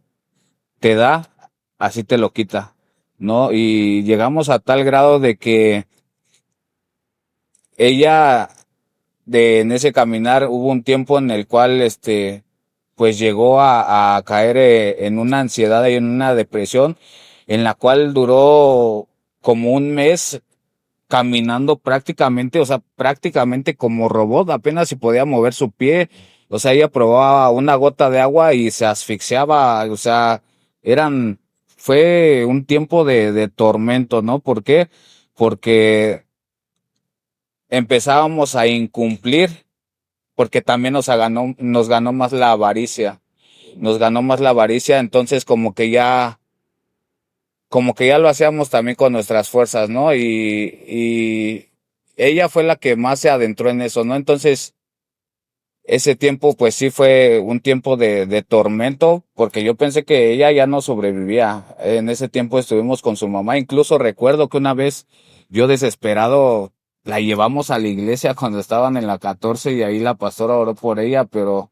te da, así te lo quita, ¿no? Y llegamos a tal grado de que ella, en ese caminar, hubo un tiempo en el cual, pues llegó a caer en una ansiedad y en una depresión, en la cual duró como un mes caminando prácticamente, o sea, prácticamente como robot, apenas si podía mover su pie. O sea, ella probaba una gota de agua y se asfixiaba, o sea, fue un tiempo de tormento, ¿no? ¿Por qué? Porque empezábamos a incumplir, porque también nos ganó más la avaricia. Nos ganó más la avaricia, entonces como que ya lo hacíamos también con nuestras fuerzas, ¿no? Y ella fue la que más se adentró en eso, ¿no? Entonces, ese tiempo, pues sí fue un tiempo de tormento, porque yo pensé que ella ya no sobrevivía. En ese tiempo estuvimos con su mamá. Incluso recuerdo que una vez yo desesperado la llevamos a la iglesia cuando estaban en la 14 y ahí la pastora oró por ella, pero,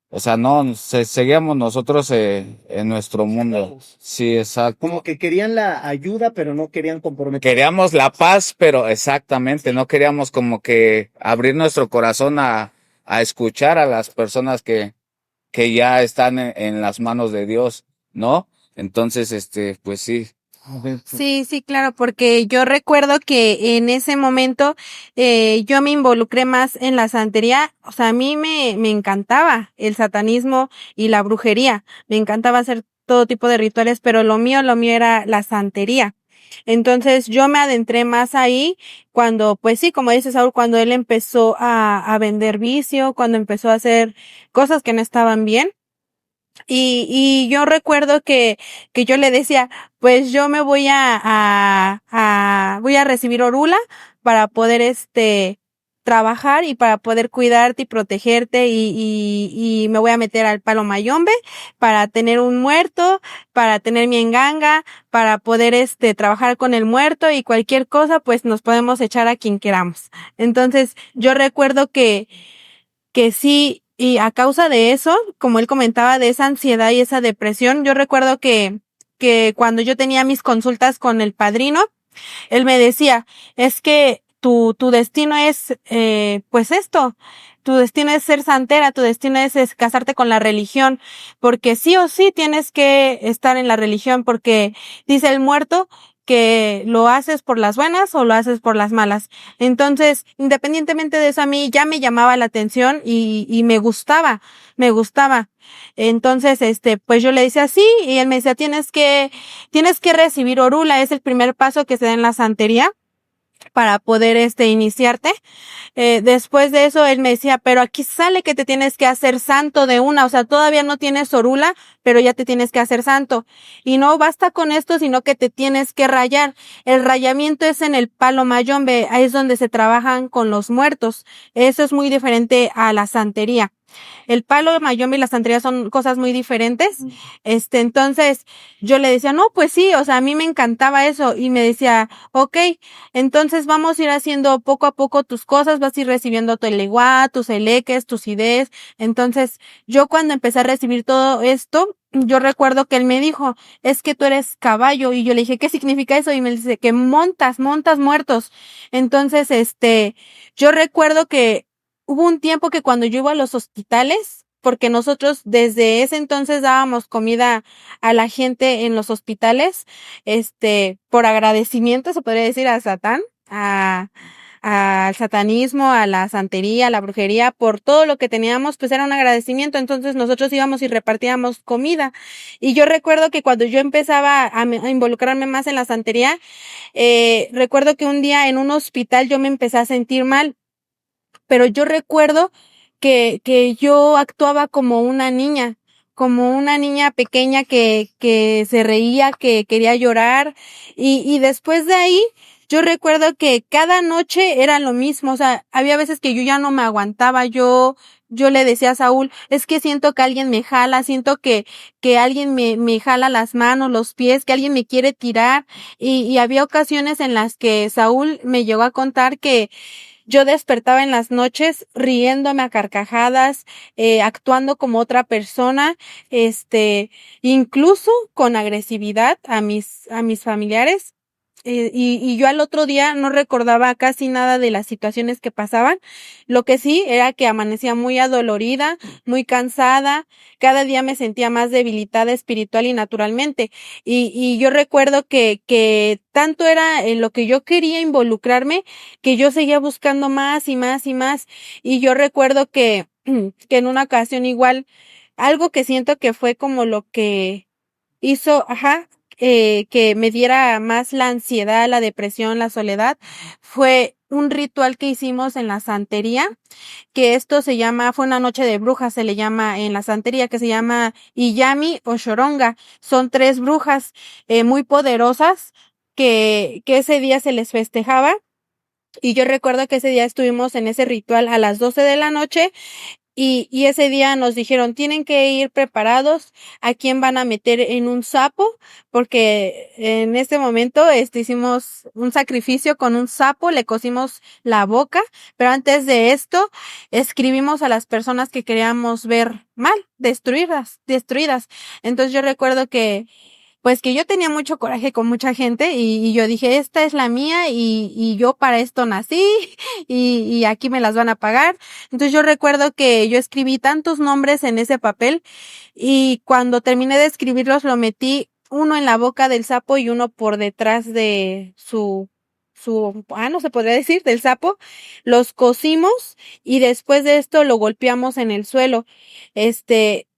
o sea, no, seguíamos nosotros en nuestro mundo. Sí, exacto. Como que querían la ayuda, pero no querían comprometer. Queríamos la paz, pero exactamente, no queríamos como que abrir nuestro corazón a escuchar a las personas que ya están en las manos de Dios, ¿no? Entonces, pues sí. Sí, sí, claro, porque yo recuerdo que en ese momento yo me involucré más en la santería, o sea, a mí me encantaba el satanismo y la brujería, me encantaba hacer todo tipo de rituales, pero lo mío era la santería. Entonces yo me adentré más ahí cuando, pues sí, como dice Saúl, cuando él empezó a vender vicio, cuando empezó a hacer cosas que no estaban bien. Y yo recuerdo que yo le decía, pues yo me voy voy a recibir orula para poder trabajar y para poder cuidarte y protegerte y me voy a meter al palo mayombe para tener un muerto, para tener mi enganga, para poder trabajar con el muerto y cualquier cosa, pues nos podemos echar a quien queramos. Entonces, yo recuerdo que sí, y a causa de eso, como él comentaba, de esa ansiedad y esa depresión, yo recuerdo que cuando yo tenía mis consultas con el padrino, él me decía, es que tu destino es, pues esto, tu destino es ser santera, tu destino es casarte con la religión, porque sí o sí tienes que estar en la religión, porque dice el muerto que lo haces por las buenas o lo haces por las malas. Entonces, independientemente de eso, a mí ya me llamaba la atención y me gustaba, me gustaba. Entonces, pues yo le decía sí, y él me decía, tienes que recibir orula, es el primer paso que se da en la santería para poder iniciarte. Después de eso él me decía, pero aquí sale que te tienes que hacer santo de una, o sea, todavía no tienes orula, pero ya te tienes que hacer santo. Y no basta con esto, sino que te tienes que rayar. El rayamiento es en el palo mayombe, ahí es donde se trabajan con los muertos. Eso es muy diferente a la santería. El palo de mayombe y la santería son cosas muy diferentes. Entonces yo le decía, no, pues sí, o sea, a mí me encantaba eso. Y me decía, okay, entonces vamos a ir haciendo poco a poco tus cosas, vas a ir recibiendo tu eleguá, tus eleques, tus ideas. Entonces, yo cuando empecé a recibir todo esto, yo recuerdo que él me dijo, es que tú eres caballo. Y yo le dije, ¿qué significa eso? Y me dice, que montas muertos. Entonces, yo recuerdo que hubo un tiempo que cuando yo iba a los hospitales, porque nosotros desde ese entonces dábamos comida a la gente en los hospitales, por agradecimiento, se podría decir, a Satán, al satanismo, a la santería, a la brujería, por todo lo que teníamos, pues era un agradecimiento. Entonces nosotros íbamos y repartíamos comida. Y yo recuerdo que cuando yo empezaba a involucrarme más en la santería, recuerdo que un día en un hospital yo me empecé a sentir mal, pero yo recuerdo que yo actuaba como una niña pequeña que se reía, que quería llorar, y después de ahí, yo recuerdo que cada noche era lo mismo, o sea, había veces que yo ya no me aguantaba, yo le decía a Saúl, es que siento que alguien me jala, siento que alguien me jala las manos, los pies, que alguien me quiere tirar, y había ocasiones en las que Saúl me llegó a contar que yo despertaba en las noches riéndome a carcajadas, actuando como otra persona, incluso con agresividad a mis familiares. Y yo al otro día no recordaba casi nada de las situaciones que pasaban. Lo que sí era que amanecía muy adolorida, muy cansada. Cada día me sentía más debilitada espiritual y naturalmente. Y yo recuerdo que tanto era en lo que yo quería involucrarme, que yo seguía buscando más y más y más. Y yo recuerdo que en una ocasión igual, algo que siento que fue como lo que hizo, que me diera más la ansiedad, la depresión, la soledad, fue un ritual que hicimos en la santería, que esto se llama, fue una noche de brujas, se le llama en la santería, que se llama Iyami o Shoronga. Son 3 brujas muy poderosas que ese día se les festejaba Y yo recuerdo que ese día estuvimos en ese ritual a las 12 de la noche y ese día nos dijeron, tienen que ir preparados a quién van a meter en un sapo, porque en ese momento hicimos un sacrificio con un sapo, le cosimos la boca, pero antes de esto escribimos a las personas que queríamos ver mal, destruidas. Entonces yo recuerdo que pues que yo tenía mucho coraje con mucha gente y yo dije, esta es la mía y yo para esto nací y aquí me las van a pagar. Entonces yo recuerdo que yo escribí tantos nombres en ese papel y cuando terminé de escribirlos lo metí uno en la boca del sapo y uno por detrás de no se podría decir, del sapo. Los cosimos y después de esto lo golpeamos en el suelo.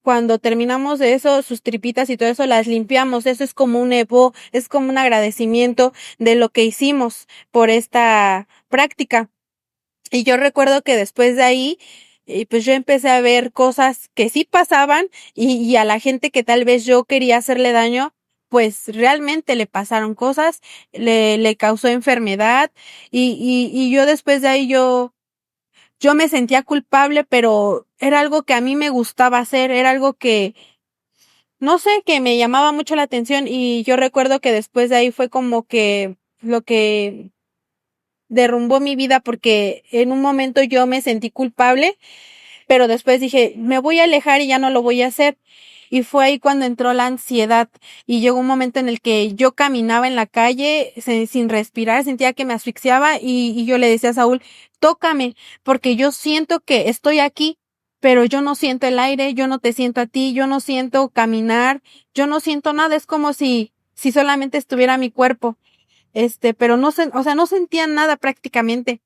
Cuando terminamos de eso, sus tripitas y todo eso las limpiamos. Eso es como un evo, es como un agradecimiento de lo que hicimos por esta práctica. Y yo recuerdo que después de ahí, pues yo empecé a ver cosas que sí pasaban y a la gente que tal vez yo quería hacerle daño, pues realmente le pasaron cosas, le causó enfermedad y yo después de ahí yo me sentía culpable, pero era algo que a mí me gustaba hacer, era algo que, no sé, que me llamaba mucho la atención y yo recuerdo que después de ahí fue como que lo que derrumbó mi vida porque en un momento yo me sentí culpable, pero después dije, me voy a alejar y ya no lo voy a hacer. Y fue ahí cuando entró la ansiedad y llegó un momento en el que yo caminaba en la calle sin respirar, sentía que me asfixiaba y yo le decía a Saúl, tócame, porque yo siento que estoy aquí, pero yo no siento el aire, yo no te siento a ti, yo no siento caminar, yo no siento nada, es como si solamente estuviera mi cuerpo, pero no sé, o sea, no sentía nada prácticamente.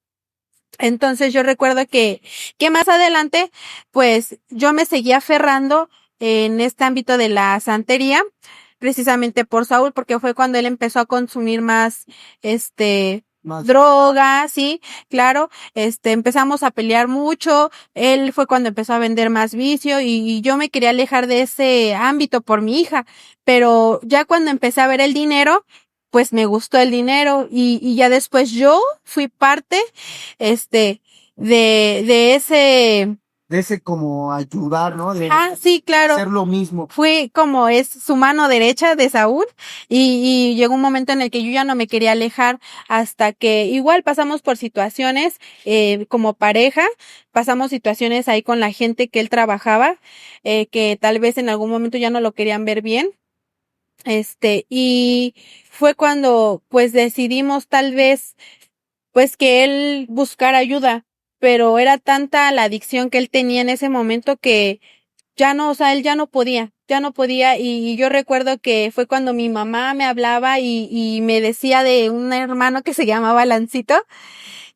Entonces yo recuerdo que más adelante, pues yo me seguía aferrando en este ámbito de la santería, precisamente por Saúl, porque fue cuando él empezó a consumir más, Más. droga, sí, claro, empezamos a pelear mucho, él fue cuando empezó a vender más vicio y yo me quería alejar de ese ámbito por mi hija, pero ya cuando empecé a ver el dinero, pues me gustó el dinero y ya después yo fui parte de ese, De ese como ayudar, ¿no? De sí, claro, hacer lo mismo. fui como es su mano derecha de Saúl y llegó un momento en el que yo ya no me quería alejar hasta que igual pasamos por situaciones como pareja, pasamos situaciones ahí con la gente que él trabajaba, que tal vez en algún momento ya no lo querían ver bien. Y fue cuando pues decidimos tal vez pues que él buscara ayuda, pero era tanta la adicción que él tenía en ese momento que ya no, o sea, él ya no podía y yo recuerdo que fue cuando mi mamá me hablaba y me decía de un hermano que se llamaba Lancito,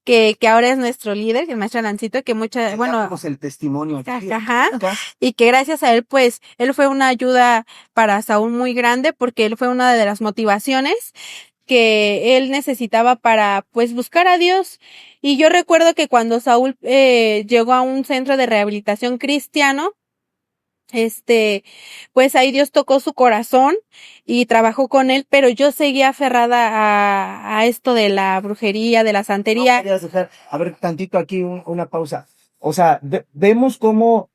que ahora es nuestro líder, el maestro Lancito, que bueno, Damos el testimonio aquí. ajá, Acá. y que gracias a él, pues, él fue una ayuda para Saúl muy grande porque él fue una de las motivaciones que él necesitaba para, pues, buscar a Dios. Y yo recuerdo que cuando Saúl llegó a un centro de rehabilitación cristiano, pues ahí Dios tocó su corazón y trabajó con él, pero yo seguía aferrada a esto de la brujería, de la No santería. querías dejar, a ver, tantito aquí una pausa. O sea, vemos cómo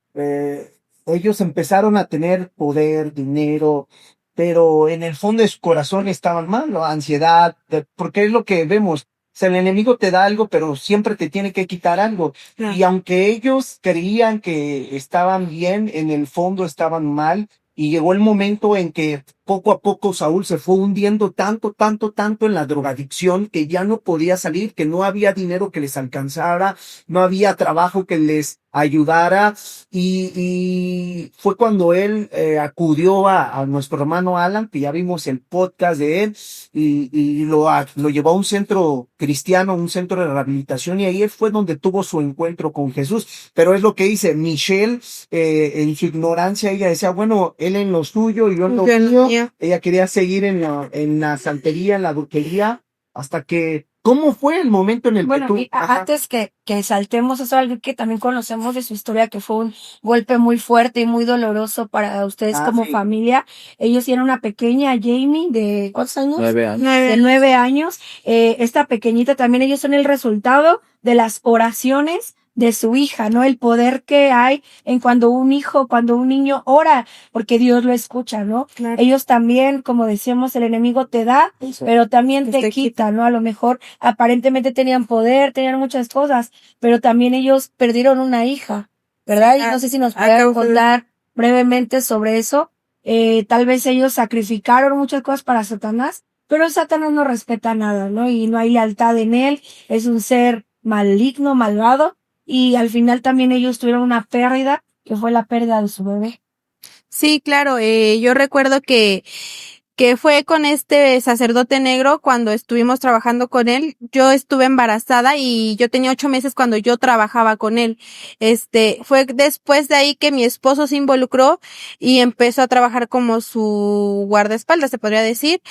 ellos empezaron a tener poder, dinero, pero en el fondo de su corazón estaban mal, ¿no? Ansiedad, porque es lo que vemos. O sea, el enemigo te da algo, pero siempre te tiene que quitar algo. Ah. Y aunque ellos creían que estaban bien, en el fondo estaban mal. Y llegó el momento en que poco a poco Saúl se fue hundiendo tanto en la drogadicción que ya no podía salir, que no había dinero que les alcanzara, no había trabajo que les ayudara. Y fue cuando él acudió a nuestro hermano Alan, que ya vimos el podcast de él, y lo llevó a un centro cristiano, un centro de rehabilitación, y ahí fue donde tuvo su encuentro con Jesús. Pero es lo que dice Michelle, en su ignorancia, ella decía, bueno, él en lo suyo y yo en lo mío. Ella quería seguir en la santería, en la brujería, hasta que ¿Cómo fue el momento en el que Bueno, tú... y Ajá. antes que saltemos, eso es algo que también conocemos de su historia, que fue un golpe muy fuerte y muy doloroso para ustedes como Sí. familia. Ellos tienen una pequeña Jamie de ¿cuántos años? 9 años. De 9 años. Esta pequeñita también, ellos son el resultado de las oraciones de su hija, ¿no? El poder que hay en cuando un hijo, cuando un niño ora, porque Dios lo escucha, ¿no? Claro. Ellos también, como decíamos, el enemigo te da, pero también te quita, ¿no? A lo mejor aparentemente tenían poder, tenían muchas cosas, pero también ellos perdieron una hija, ¿verdad? Y no sé si nos pueden contar brevemente sobre eso. Tal vez ellos sacrificaron muchas cosas para Satanás, pero Satanás no respeta nada, ¿no? Y no hay lealtad en él, es un ser maligno, malvado, y al final también ellos tuvieron una pérdida, que fue la pérdida de su bebé. Sí, claro, yo recuerdo que fue con este sacerdote negro cuando estuvimos trabajando con él. Yo estuve embarazada y yo tenía 8 meses cuando yo trabajaba con él. Fue después de ahí que mi esposo se involucró y empezó a trabajar como su guardaespaldas, se podría decir.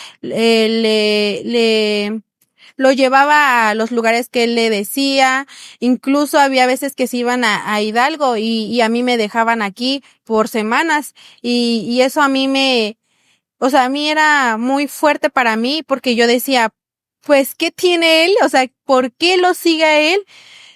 Lo llevaba a los lugares que él le decía, incluso había veces que se iban a Hidalgo y a mí me dejaban aquí por semanas y eso a mí o sea, a mí era muy fuerte para mí porque yo decía, pues, ¿qué tiene él? O sea, ¿por qué lo sigue a él?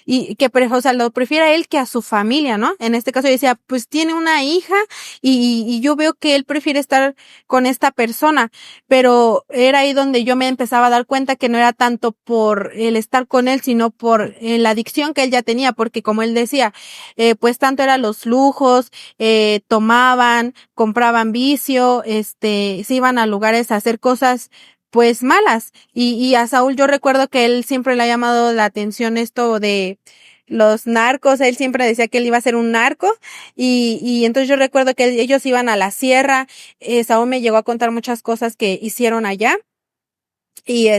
Y que, o sea, lo prefiere a él que a su familia, ¿no? En este caso yo decía, pues tiene una hija y yo veo que él prefiere estar con esta persona, pero era ahí donde yo me empezaba a dar cuenta que no era tanto por el estar con él, sino por la adicción que él ya tenía, porque como él decía, pues tanto eran los lujos, tomaban, compraban vicio, se iban a lugares a hacer cosas pues malas. Y a Saúl yo recuerdo que él siempre le ha llamado la atención esto de los narcos, él siempre decía que él iba a ser un narco y entonces yo recuerdo que ellos iban a la sierra, Saúl me llegó a contar muchas cosas que hicieron allá y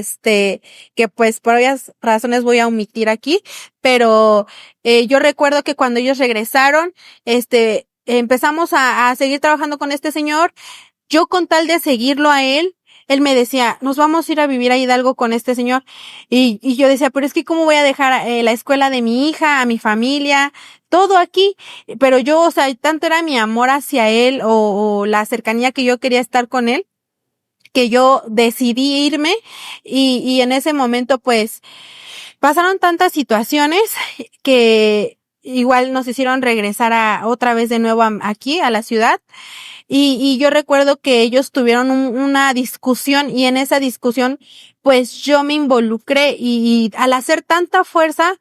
que pues por varias razones voy a omitir aquí, pero yo recuerdo que cuando ellos regresaron, empezamos a seguir trabajando con este señor. Yo con tal de seguirlo a él me decía, nos vamos a ir a vivir a Hidalgo con este señor. Y yo decía, pero es que cómo voy a dejar la escuela de mi hija, a mi familia, todo aquí. Pero yo, o sea, tanto era mi amor hacia él o la cercanía que yo quería estar con él, que yo decidí irme y en ese momento pues pasaron tantas situaciones que igual nos hicieron regresar otra vez de nuevo aquí a la ciudad. Y yo recuerdo que ellos tuvieron una discusión y en esa discusión, pues yo me involucré y al hacer tanta fuerza,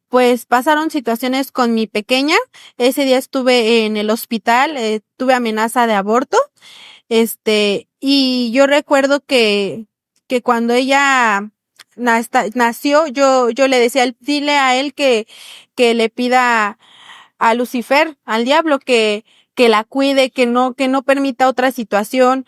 pues pasaron situaciones con mi pequeña. Ese día estuve en el hospital, tuve amenaza de aborto, y yo recuerdo que cuando ella nació, yo le decía, dile a él que le pida a Lucifer, al diablo, que la cuide, que no permita otra situación,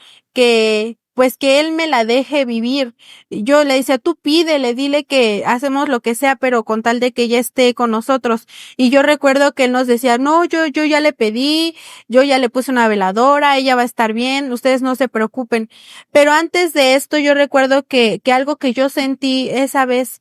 pues que él me la deje vivir. Yo le decía, tú pídele, dile que hacemos lo que sea, pero con tal de que ella esté con nosotros. Y yo recuerdo que él nos decía, no, yo ya le pedí, yo ya le puse una veladora, ella va a estar bien, ustedes no se preocupen. Pero antes de esto, yo recuerdo que algo que yo sentí esa vez,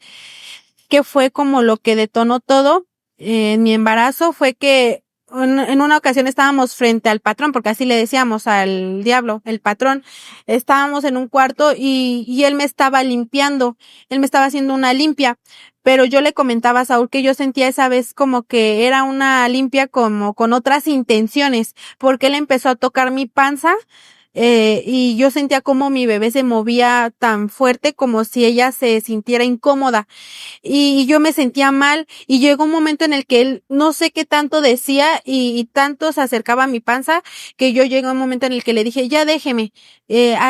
que fue como lo que detonó todo, en mi embarazo, fue que en una ocasión estábamos frente al patrón, porque así le decíamos al diablo, el patrón. Estábamos en un cuarto y él me estaba limpiando, él me estaba haciendo una limpia, pero yo le comentaba a Saúl que yo sentía esa vez como que era una limpia como con otras intenciones, porque él empezó a tocar mi panza. Y yo sentía como mi bebé se movía tan fuerte como si ella se sintiera incómoda y yo me sentía mal y llegó un momento en el que él no sé qué tanto decía y tanto se acercaba a mi panza que yo llegué a un momento en el que le dije, ya déjeme,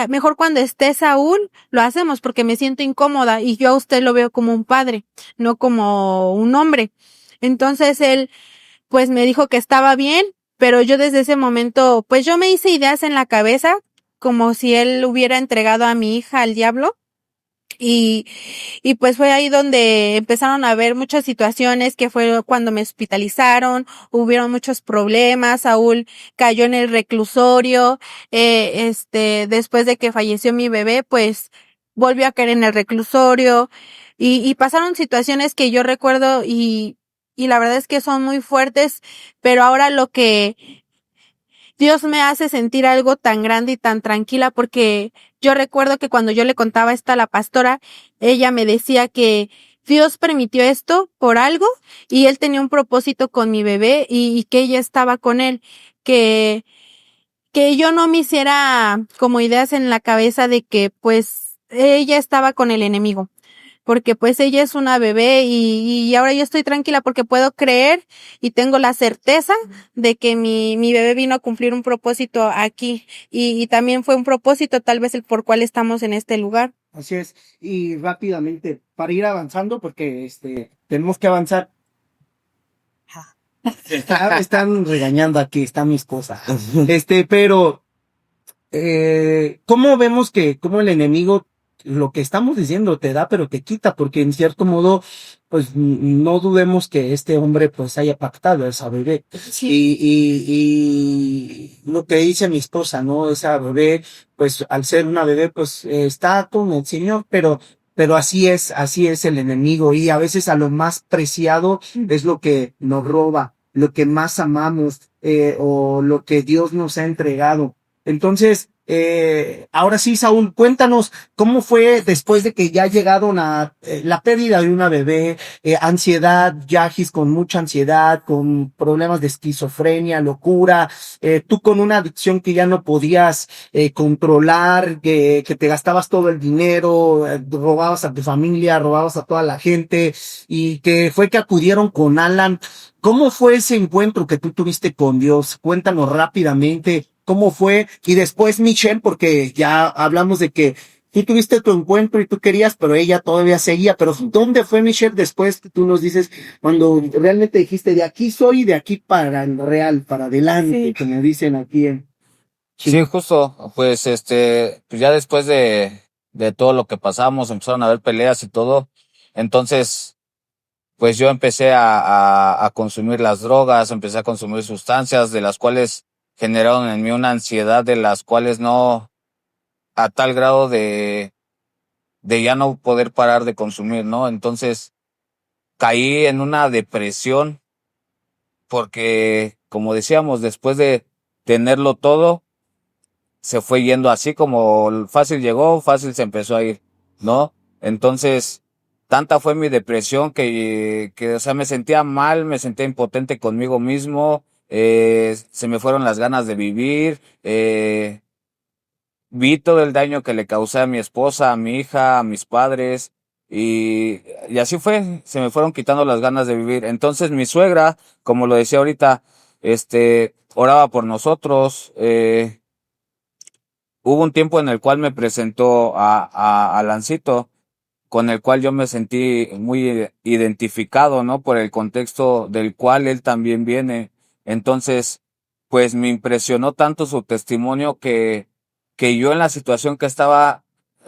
mejor cuando esté Saúl lo hacemos porque me siento incómoda y yo a usted lo veo como un padre, no como un hombre. Entonces él pues me dijo que estaba bien, pero yo desde ese momento pues yo me hice ideas en la cabeza como si él hubiera entregado a mi hija al diablo. Y, y pues fue ahí donde empezaron a haber muchas situaciones, que fue cuando me hospitalizaron, hubieron muchos problemas, Saúl cayó en el reclusorio, después de que falleció mi bebé, pues volvió a caer en el reclusorio, y pasaron situaciones que yo recuerdo y la verdad es que son muy fuertes, pero ahora lo que Dios me hace sentir algo tan grande y tan tranquila, porque yo recuerdo que cuando yo le contaba esto a la pastora, ella me decía que Dios permitió esto por algo y él tenía un propósito con mi bebé y que ella estaba con él, que, que yo no me hiciera como ideas en la cabeza de que pues ella estaba con el enemigo, porque pues ella es una bebé y ahora yo estoy tranquila porque puedo creer y tengo la certeza de que mi bebé vino a cumplir un propósito aquí y también fue un propósito tal vez el por cual estamos en este lugar. Así es. Y rápidamente, para ir avanzando, porque tenemos que avanzar. Me están regañando aquí, está mi esposa. Pero ¿cómo vemos cómo el enemigo, lo que estamos diciendo, te da, pero te quita? Porque en cierto modo, pues no dudemos que este hombre pues haya pactado a esa bebé. Sí. Y lo que dice mi esposa, ¿no? Esa bebé, pues al ser una bebé, pues está con el Señor, pero así es el enemigo. Y a veces a lo más preciado es lo que nos roba, lo que más amamos, o lo que Dios nos ha entregado. Entonces, ahora sí, Saúl, cuéntanos cómo fue después de que ya llegaron a la pérdida de una bebé, ansiedad, Yajis con mucha ansiedad, con problemas de esquizofrenia, locura, tú con una adicción que ya no podías controlar, que te gastabas todo el dinero, robabas a tu familia, robabas a toda la gente, y que fue que acudieron con Alan. ¿Cómo fue ese encuentro que tú tuviste con Dios? Cuéntanos rápidamente cómo fue. Y después Michelle, porque ya hablamos de que tú tuviste tu encuentro y tú querías, pero ella todavía seguía. Pero ¿dónde fue Michelle después? Tú nos dices, cuando realmente dijiste, de aquí soy, de aquí para el real, para adelante, Sí. como dicen aquí en Sí, justo, pues pues ya después de todo lo que pasamos, empezaron a haber peleas y todo. Entonces, pues yo empecé a consumir las drogas, empecé a consumir sustancias de las cuales generaron en mí una ansiedad, de las cuales no, a tal grado de ya no poder parar de consumir, ¿no? Entonces caí en una depresión porque, como decíamos, después de tenerlo todo, se fue yendo así como fácil llegó, fácil se empezó a ir, ¿no? Entonces, tanta fue mi depresión o sea, me sentía mal, me sentía impotente conmigo mismo, se me fueron las ganas de vivir, vi todo el daño que le causé a mi esposa, a mi hija, a mis padres, y así fue, se me fueron quitando las ganas de vivir. Entonces mi suegra, como lo decía ahorita, oraba por nosotros, hubo un tiempo en el cual me presentó a Lancito, con el cual yo me sentí muy identificado, ¿no? Por el contexto del cual él también viene. Entonces, pues me impresionó tanto su testimonio que yo en la situación que estaba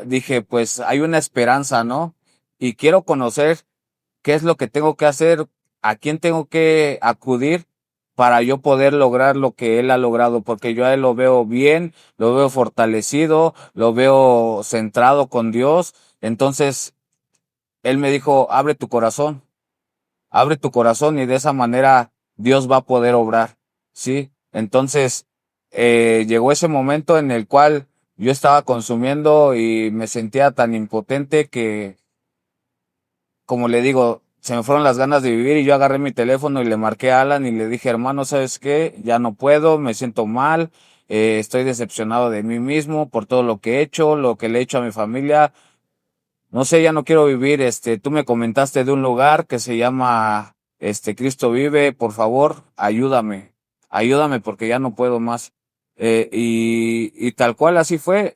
dije, pues hay una esperanza, ¿no? Y quiero conocer qué es lo que tengo que hacer, a quién tengo que acudir para yo poder lograr lo que él ha logrado, porque yo a él lo veo bien, lo veo fortalecido, lo veo centrado con Dios. Entonces, él me dijo, abre tu corazón y de esa manera Dios va a poder obrar, ¿sí? Entonces, llegó ese momento en el cual yo estaba consumiendo y me sentía tan impotente que, como le digo, se me fueron las ganas de vivir y yo agarré mi teléfono y le marqué a Alan y le dije, hermano, ¿sabes qué? Ya no puedo, me siento mal, estoy decepcionado de mí mismo por todo lo que he hecho, lo que le he hecho a mi familia. No sé, ya no quiero vivir. Tú me comentaste de un lugar que se llama, Cristo Vive. Por favor, ayúdame porque ya no puedo más. Y tal cual así fue.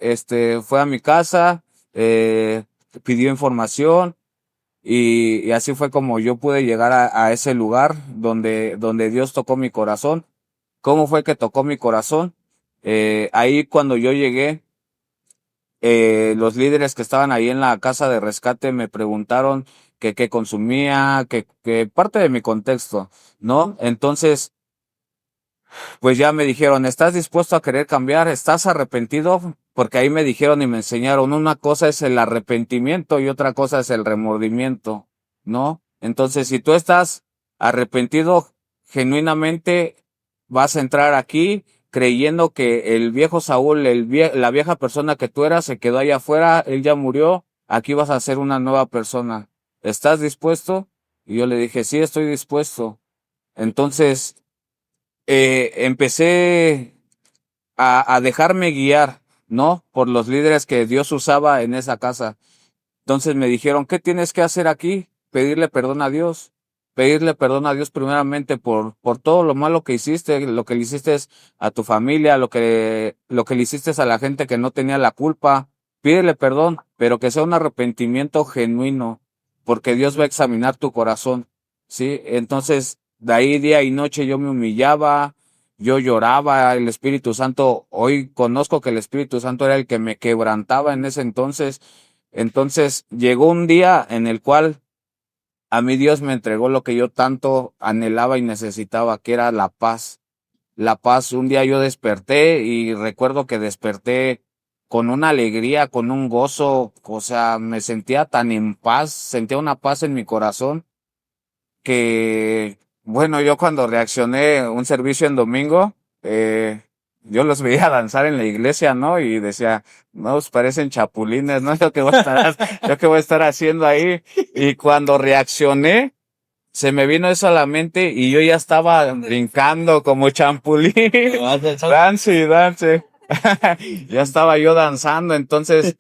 Fue a mi casa, eh, pidió información y así fue como yo pude llegar a ese lugar donde Dios tocó mi corazón. ¿Cómo fue que tocó mi corazón? Ahí cuando yo llegué, los líderes que estaban ahí en la casa de rescate me preguntaron que qué consumía, que parte de mi contexto, ¿no? Entonces, pues ya me dijeron, ¿estás dispuesto a querer cambiar? ¿Estás arrepentido? porque ahí me dijeron y me enseñaron, una cosa es el arrepentimiento y otra cosa es el remordimiento, ¿no? Entonces, si tú estás arrepentido genuinamente, vas a entrar aquí creyendo que el viejo Saúl, la vieja persona que tú eras, se quedó allá afuera, él ya murió, aquí vas a ser una nueva persona. ¿Estás dispuesto? Y yo le dije, sí, estoy dispuesto. Entonces, empecé a dejarme guiar, ¿no? Por los líderes que Dios usaba en esa casa. Entonces me dijeron, ¿qué tienes que hacer aquí? Pedirle perdón a Dios. Pedirle perdón a Dios primeramente por todo lo malo que hiciste, lo que le hiciste a tu familia, lo que le hiciste a la gente que no tenía la culpa. Pídele perdón, pero que sea un arrepentimiento genuino, porque Dios va a examinar tu corazón, ¿sí? Entonces, de ahí día y noche yo me humillaba, yo lloraba, el Espíritu Santo, hoy conozco que el Espíritu Santo era el que me quebrantaba en ese entonces. Entonces llegó un día en el cual a mí Dios me entregó lo que yo tanto anhelaba y necesitaba, que era la paz. La paz, un día yo desperté y recuerdo que desperté con una alegría, con un gozo, o sea, me sentía tan en paz, sentía una paz en mi corazón que, bueno, yo cuando reaccioné un servicio en domingo, yo los veía danzar en la iglesia, ¿no? Y decía, no, pues parecen chapulines, ¿no? Yo qué voy a estar haciendo ahí. Y cuando reaccioné, se me vino eso a la mente y yo ya estaba brincando como champulín. Dance, dance. Ya estaba yo danzando, entonces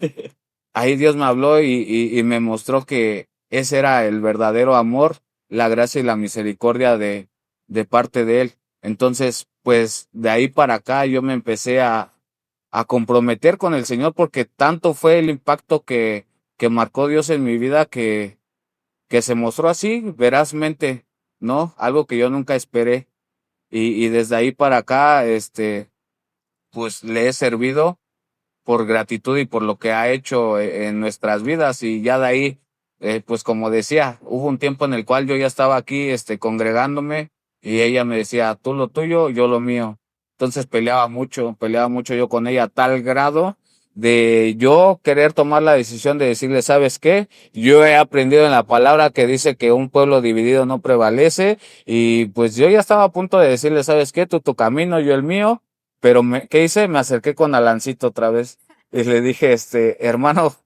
ahí Dios me habló y me mostró que ese era el verdadero amor, la gracia y la misericordia de parte de Él. Entonces, pues de ahí para acá yo me empecé a comprometer con el Señor porque tanto fue el impacto que marcó Dios en mi vida que se mostró así, verazmente, ¿no? Algo que yo nunca esperé. Y desde ahí para acá, pues le he servido por gratitud y por lo que ha hecho en nuestras vidas. Y ya de ahí, pues como decía, hubo un tiempo en el cual yo ya estaba aquí, congregándome y ella me decía, tú lo tuyo, yo lo mío. Entonces peleaba mucho yo con ella a tal grado de yo querer tomar la decisión de decirle, ¿sabes qué? Yo he aprendido en la palabra que dice que un pueblo dividido no prevalece y pues yo ya estaba a punto de decirle, ¿sabes qué? Tú tu camino, yo el mío. Pero ¿qué hice? Me acerqué con Alancito otra vez y le dije, hermano,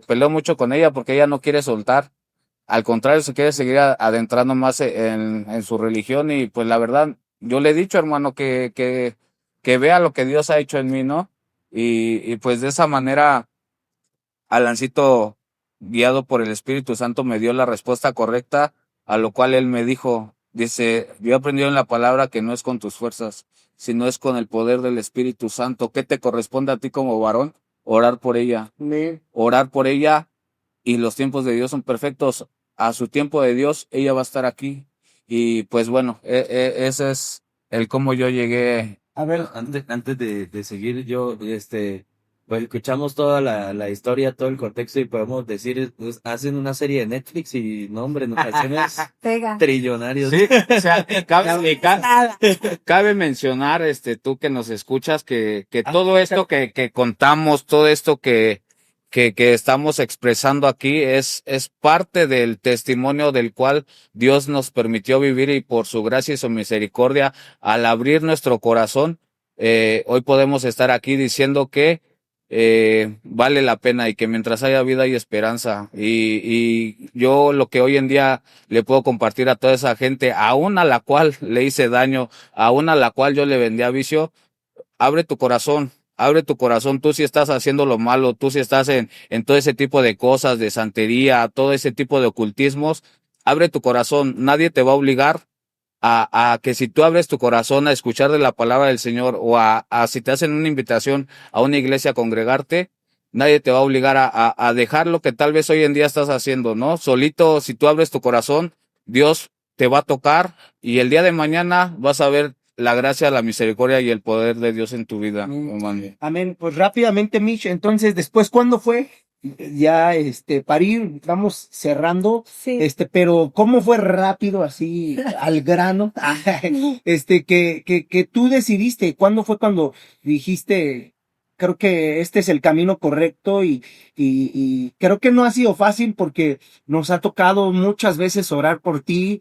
peleo mucho con ella porque ella no quiere soltar. Al contrario, se quiere seguir adentrando más en su religión y pues la verdad, yo le he dicho, hermano, que vea lo que Dios ha hecho en mí, ¿no? Y pues de esa manera, Alancito, guiado por el Espíritu Santo, me dio la respuesta correcta, a lo cual él me dijo, dice, yo he aprendido en la palabra que no es con tus fuerzas, sino es con el poder del Espíritu Santo. ¿Qué te corresponde a ti como varón? Orar por ella. Amén. Orar por ella y los tiempos de Dios son perfectos. A su tiempo de Dios, ella va a estar aquí. Y pues bueno, ese es el cómo yo llegué. A ver, Antes de seguir, yo, pues escuchamos toda la historia, todo el contexto y podemos decir, pues, hacen una serie de Netflix y, no, hombre, en ocasiones Pega. trillonarios. Sí, o sea, cabe mencionar, tú que nos escuchas, que todo esto que contamos, todo esto que estamos expresando aquí es parte del testimonio del cual Dios nos permitió vivir y por su gracia y su misericordia, al abrir nuestro corazón, hoy podemos estar aquí diciendo que vale la pena y que mientras haya vida hay esperanza. Y yo lo que hoy en día le puedo compartir a toda esa gente, aún a la cual le hice daño, aún a la cual yo le vendía vicio, abre tu corazón. Abre tu corazón, tú si estás haciendo lo malo, tú si estás en todo ese tipo de cosas, de santería, todo ese tipo de ocultismos, abre tu corazón, nadie te va a obligar a que si tú abres tu corazón a escuchar de la palabra del Señor o a si te hacen una invitación a una iglesia a congregarte, nadie te va a obligar a dejar lo que tal vez hoy en día estás haciendo, ¿no? Solito, si tú abres tu corazón, Dios te va a tocar y el día de mañana vas a ver la gracia, la misericordia y el poder de Dios en tu vida, hermano. amén. Pues rápidamente, Mitch, entonces, después, ¿cuándo fue? Ya, para ir, vamos cerrando, Sí. pero ¿cómo fue rápido, así, al grano? Que tú decidiste, ¿cuándo fue cuando dijiste, creo que este es el camino correcto y creo que no ha sido fácil porque nos ha tocado muchas veces orar por ti.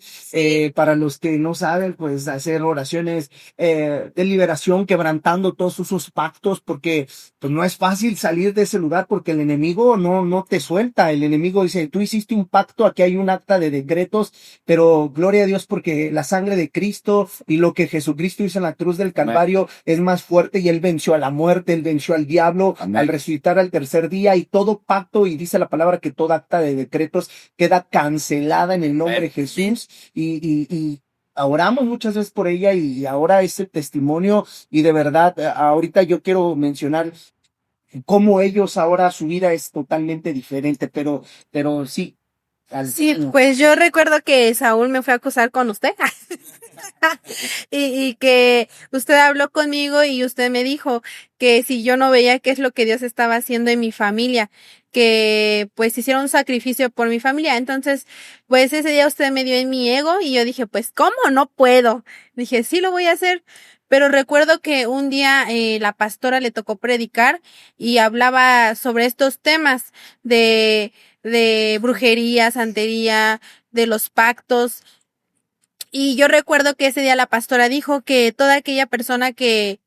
Para los que no saben, pues hacer oraciones de liberación, quebrantando todos esos pactos, porque pues no es fácil salir de ese lugar porque el enemigo no te suelta. El enemigo dice, tú hiciste un pacto, aquí hay un acta de decretos, pero gloria a Dios porque la sangre de Cristo y lo que Jesucristo hizo en la cruz del Calvario es más fuerte y él venció a la muerte, él venció al diablo, Amén. al resucitar al tercer día, y todo pacto, y dice la palabra que toda acta de decretos queda cancelada en el nombre de Jesús, y oramos muchas veces por ella, y ahora ese testimonio, y de verdad, ahorita yo quiero mencionar cómo ellos ahora su vida es totalmente diferente, pero sí. Sí, pues yo recuerdo que Saúl me fue a acusar con usted y que usted habló conmigo y usted me dijo que si yo no veía qué es lo que Dios estaba haciendo en mi familia, que pues hiciera un sacrificio por mi familia. Entonces, pues ese día usted me dio en mi ego y yo dije, pues ¿cómo? No puedo. Dije, sí lo voy a hacer. Pero recuerdo que un día la pastora le tocó predicar y hablaba sobre estos temas de brujería, santería, de los pactos. Y yo recuerdo que ese día la pastora dijo que toda aquella persona que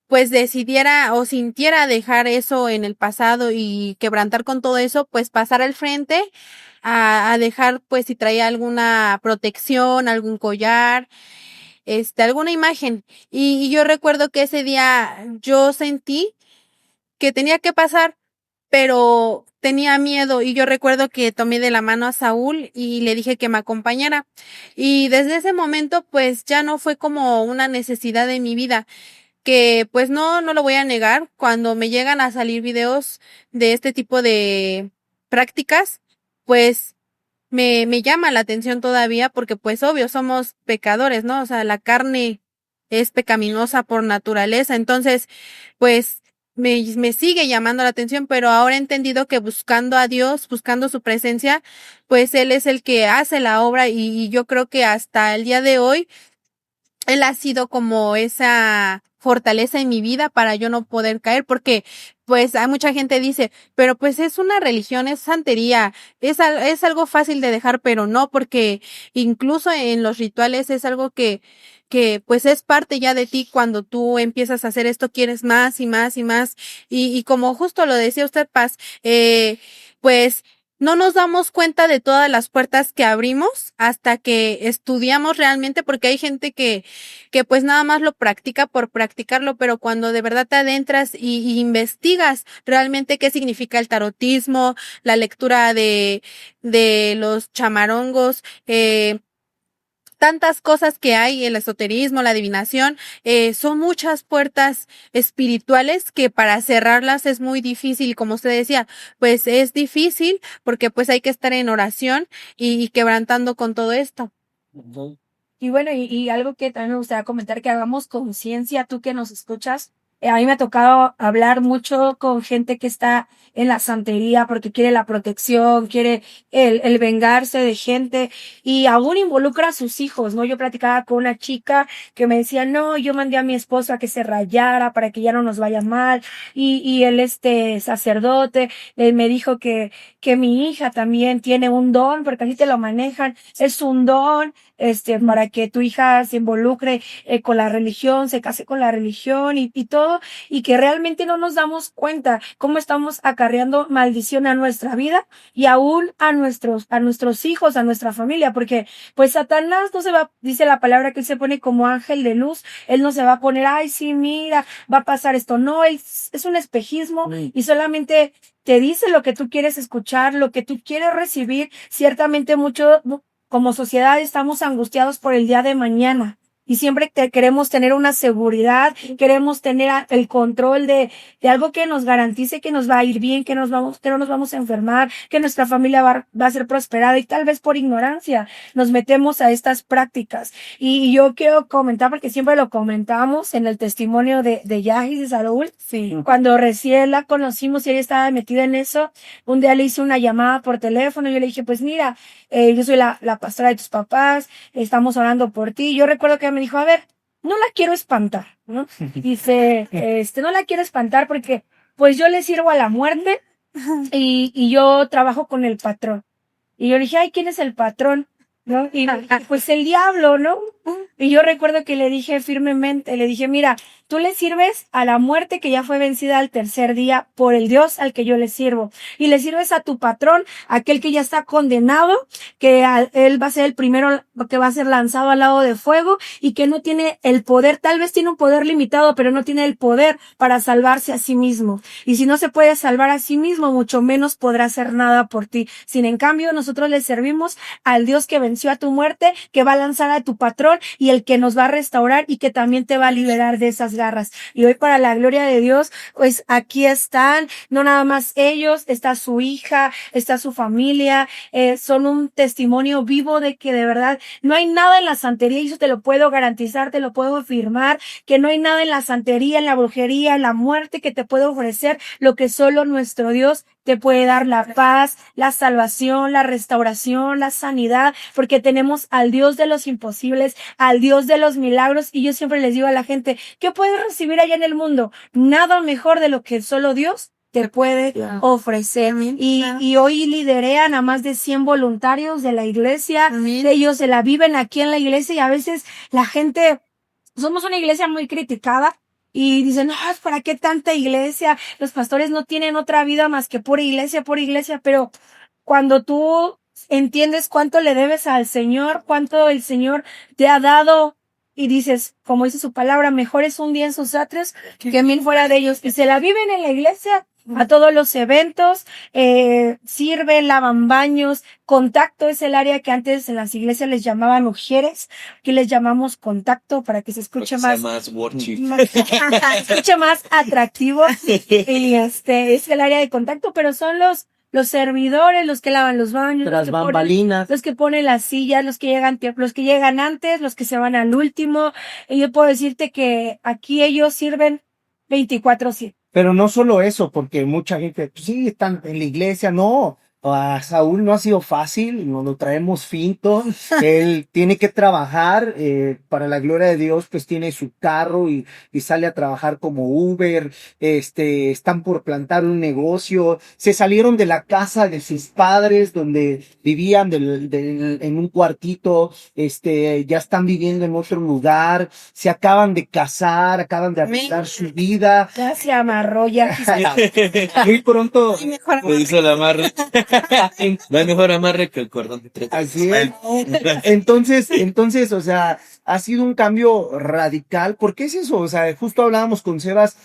pues decidiera o sintiera dejar eso en el pasado y quebrantar con todo eso, pues pasar al frente a dejar, pues si traía alguna protección, algún collar, alguna imagen. Y yo recuerdo que ese día yo sentí que tenía que pasar, pero tenía miedo y yo recuerdo que tomé de la mano a Saúl y le dije que me acompañara. Y desde ese momento, pues ya no fue como una necesidad de mi vida, que pues no lo voy a negar, cuando me llegan a salir videos de este tipo de prácticas, pues me llama la atención todavía porque pues obvio somos pecadores, ¿no? O sea, la carne es pecaminosa por naturaleza, entonces pues me sigue llamando la atención, pero ahora he entendido que buscando a Dios, buscando su presencia, pues Él es el que hace la obra y yo creo que hasta el día de hoy Él ha sido como esa fortaleza en mi vida para yo no poder caer, porque pues hay mucha gente dice, pero pues es una religión, es santería, es algo fácil de dejar, pero no, porque incluso en los rituales es algo que pues es parte ya de ti. Cuando tú empiezas a hacer esto, quieres más y más y más, y como justo lo decía usted, Paz, pues no nos damos cuenta de todas las puertas que abrimos hasta que estudiamos realmente, porque hay gente que pues nada más lo practica por practicarlo, pero cuando de verdad te adentras y investigas realmente qué significa el tarotismo, la lectura de los chamarongos, tantas cosas que hay, el esoterismo, la adivinación, son muchas puertas espirituales que para cerrarlas es muy difícil, y como usted decía, pues es difícil porque pues hay que estar en oración y quebrantando con todo esto. Y bueno, y algo que también me gustaría comentar, que hagamos conciencia, tú que nos escuchas. A mí me ha tocado hablar mucho con gente que está en la santería porque quiere la protección, quiere el vengarse de gente, y aún involucra a sus hijos, ¿no? Yo platicaba con una chica que me decía, no, yo mandé a mi esposo a que se rayara para que ya no nos vaya mal, y él, sacerdote, me dijo que mi hija también tiene un don, porque así te lo manejan, es un don, para que tu hija se involucre con la religión, se case con la religión y todo, y que realmente no nos damos cuenta cómo estamos acarreando maldición a nuestra vida y aún a nuestros hijos, a nuestra familia, porque pues Satanás no se va, dice la palabra que él se pone como ángel de luz, él no se va a poner, ay, sí, mira, va a pasar esto, no, él es un espejismo y solamente te dice lo que tú quieres escuchar, lo que tú quieres recibir. Ciertamente mucho como sociedad estamos angustiados por el día de mañana y siempre queremos tener una seguridad, queremos tener el control de algo que nos garantice que nos va a ir bien, que no nos vamos a enfermar, que nuestra familia va a ser prosperada, y tal vez por ignorancia nos metemos a estas prácticas. Y yo quiero comentar, porque siempre lo comentamos en el testimonio de Yahi y de Saúl, Sí. cuando recién la conocimos y ella estaba metida en eso, un día le hice una llamada por teléfono y yo le dije, pues mira, yo soy la pastora de tus papás, estamos orando por ti. Yo recuerdo que ella me dijo, a ver, no la quiero espantar, ¿no? Dice, no la quiero espantar porque pues yo le sirvo a la muerte y yo trabajo con el patrón. Y yo le dije, ay, ¿quién es el patrón? ¿No? Y pues el diablo, ¿no? Y yo recuerdo que le dije firmemente, le dije, mira, tú le sirves a la muerte que ya fue vencida al tercer día por el Dios al que yo le sirvo. Y le sirves a tu patrón, aquel que ya está condenado, que él va a ser el primero que va a ser lanzado al lago de fuego y que no tiene el poder, tal vez tiene un poder limitado, pero no tiene el poder para salvarse a sí mismo. Y si no se puede salvar a sí mismo, mucho menos podrá hacer nada por ti. Sin en cambio, nosotros le servimos al Dios que venció a tu muerte, que va a lanzar a tu patrón y el que nos va a restaurar y que también te va a liberar de esas garras. Y hoy, para la gloria de Dios, pues aquí están, no nada más ellos, está su hija, está su familia, son un testimonio vivo de que de verdad no hay nada en la santería, y eso te lo puedo garantizar, te lo puedo afirmar, que no hay nada en la santería, en la brujería, en la muerte que te puede ofrecer lo que solo nuestro Dios te puede dar: la paz, la salvación, la restauración, la sanidad, porque tenemos al Dios de los imposibles, al Dios de los milagros. Y yo siempre les digo a la gente, ¿qué puedes recibir allá en el mundo? Nada mejor de lo que solo Dios te puede ofrecer. Y hoy lideré a nada más de 100 voluntarios de la iglesia. Ellos se la viven aquí en la iglesia, y a veces la gente, somos una iglesia muy criticada. Y dicen, no, ¿para qué tanta iglesia? Los pastores no tienen otra vida más que pura iglesia, pero cuando tú entiendes cuánto le debes al Señor, cuánto el Señor te ha dado, y dices, como dice su palabra, mejor es un día en sus atrios que 1000 fuera de ellos, y se la viven en la iglesia, a todos los eventos, sirven, lavan baños. Contacto es el área que antes en las iglesias les llamaban mujeres, que les llamamos contacto para que se escuche más worship. escuche más atractivo. Y es el área de contacto, pero son los servidores, los que lavan los baños, Tras bambalinas. los que ponen las sillas, los que llegan antes, los que se van al último. Y yo puedo decirte que aquí ellos sirven 24/7. Pero no solo eso, porque mucha gente, pues sí, están en la iglesia, no. A Saúl no ha sido fácil, nos lo traemos finto, él tiene que trabajar, para la gloria de Dios, pues tiene su carro y sale a trabajar como Uber, están por plantar un negocio, se salieron de la casa de sus padres donde vivían en un cuartito, ya están viviendo en otro lugar, se acaban de casar, acaban de arreglar su vida. Gracias, Marroya. Muy pronto. Me hizo la amarre. No hay mejor amarre que el cordón de tres. Así es. Entonces, o sea, ha sido un cambio radical. ¿Por qué es eso? O sea, justo hablábamos con Sebas,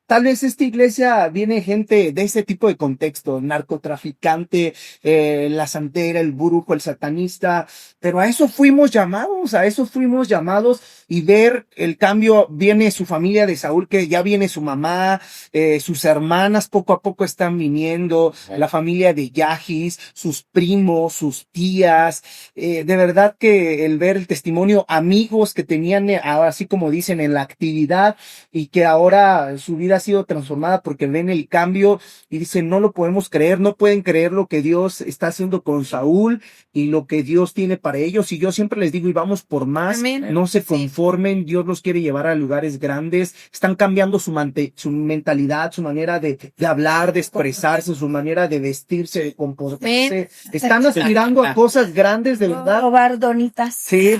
tal vez esta iglesia viene gente de ese tipo de contexto, narcotraficante, la santera, el brujo, el satanista, pero a eso fuimos llamados, y ver el cambio. Viene su familia de Saúl, que ya viene su mamá, sus hermanas poco a poco están viniendo, la familia de Yahis, sus primos, sus tías, de verdad que el ver el testimonio, amigos que tenían, así como dicen, en la actividad, y que ahora su vida ha sido transformada porque ven el cambio y dicen, no lo podemos creer, no pueden creer lo que Dios está haciendo con Saúl y lo que Dios tiene para ellos. Y yo siempre les digo, y vamos por más. Amén. No se conformen, Dios los quiere llevar a lugares grandes, están cambiando su mentalidad, su manera de hablar, de expresarse, su manera de vestirse, de comportarse, están aspirando a cosas grandes, de verdad. Robar donitas. Sí.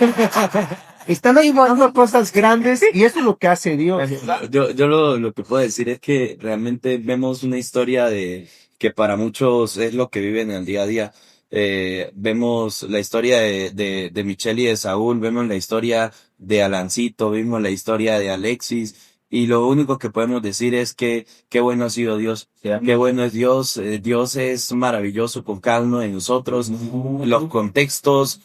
Están aspirando cosas grandes, y eso es lo que hace Dios. Yo lo que puedo decir es que realmente vemos una historia de que para muchos es lo que viven en el día a día. Vemos la historia de Michelle y de Saúl, vemos la historia de Alancito, vimos la historia de Alexis, y lo único que podemos decir es que qué bueno ha sido Dios, qué bueno es Dios. Dios es maravilloso con cada uno de nosotros. Los contextos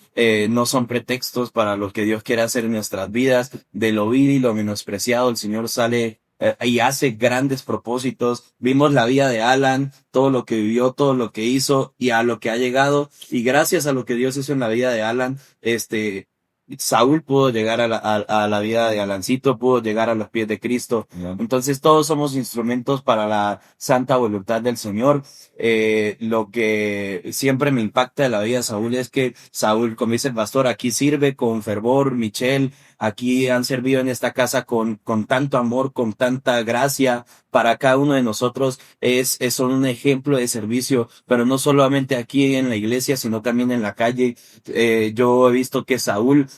no son pretextos para lo que Dios quiere hacer en nuestras vidas. De lo vil y lo menospreciado, el Señor sale y hace grandes propósitos. Vimos la vida de Alan, todo lo que vivió, todo lo que hizo y a lo que ha llegado. Y gracias a lo que Dios hizo en la vida de Alan, Saúl pudo llegar a la vida de Alancito, pudo llegar a los pies de Cristo. Entonces todos somos instrumentos para la santa voluntad del Señor. Lo que siempre me impacta de la vida de Saúl es que Saúl, como dice el pastor, aquí sirve con fervor. Michelle, aquí han servido en esta casa con tanto amor, con tanta gracia. Para cada uno de nosotros son un ejemplo de servicio, pero no solamente aquí en la iglesia, sino también en la calle. Yo he visto que Saúl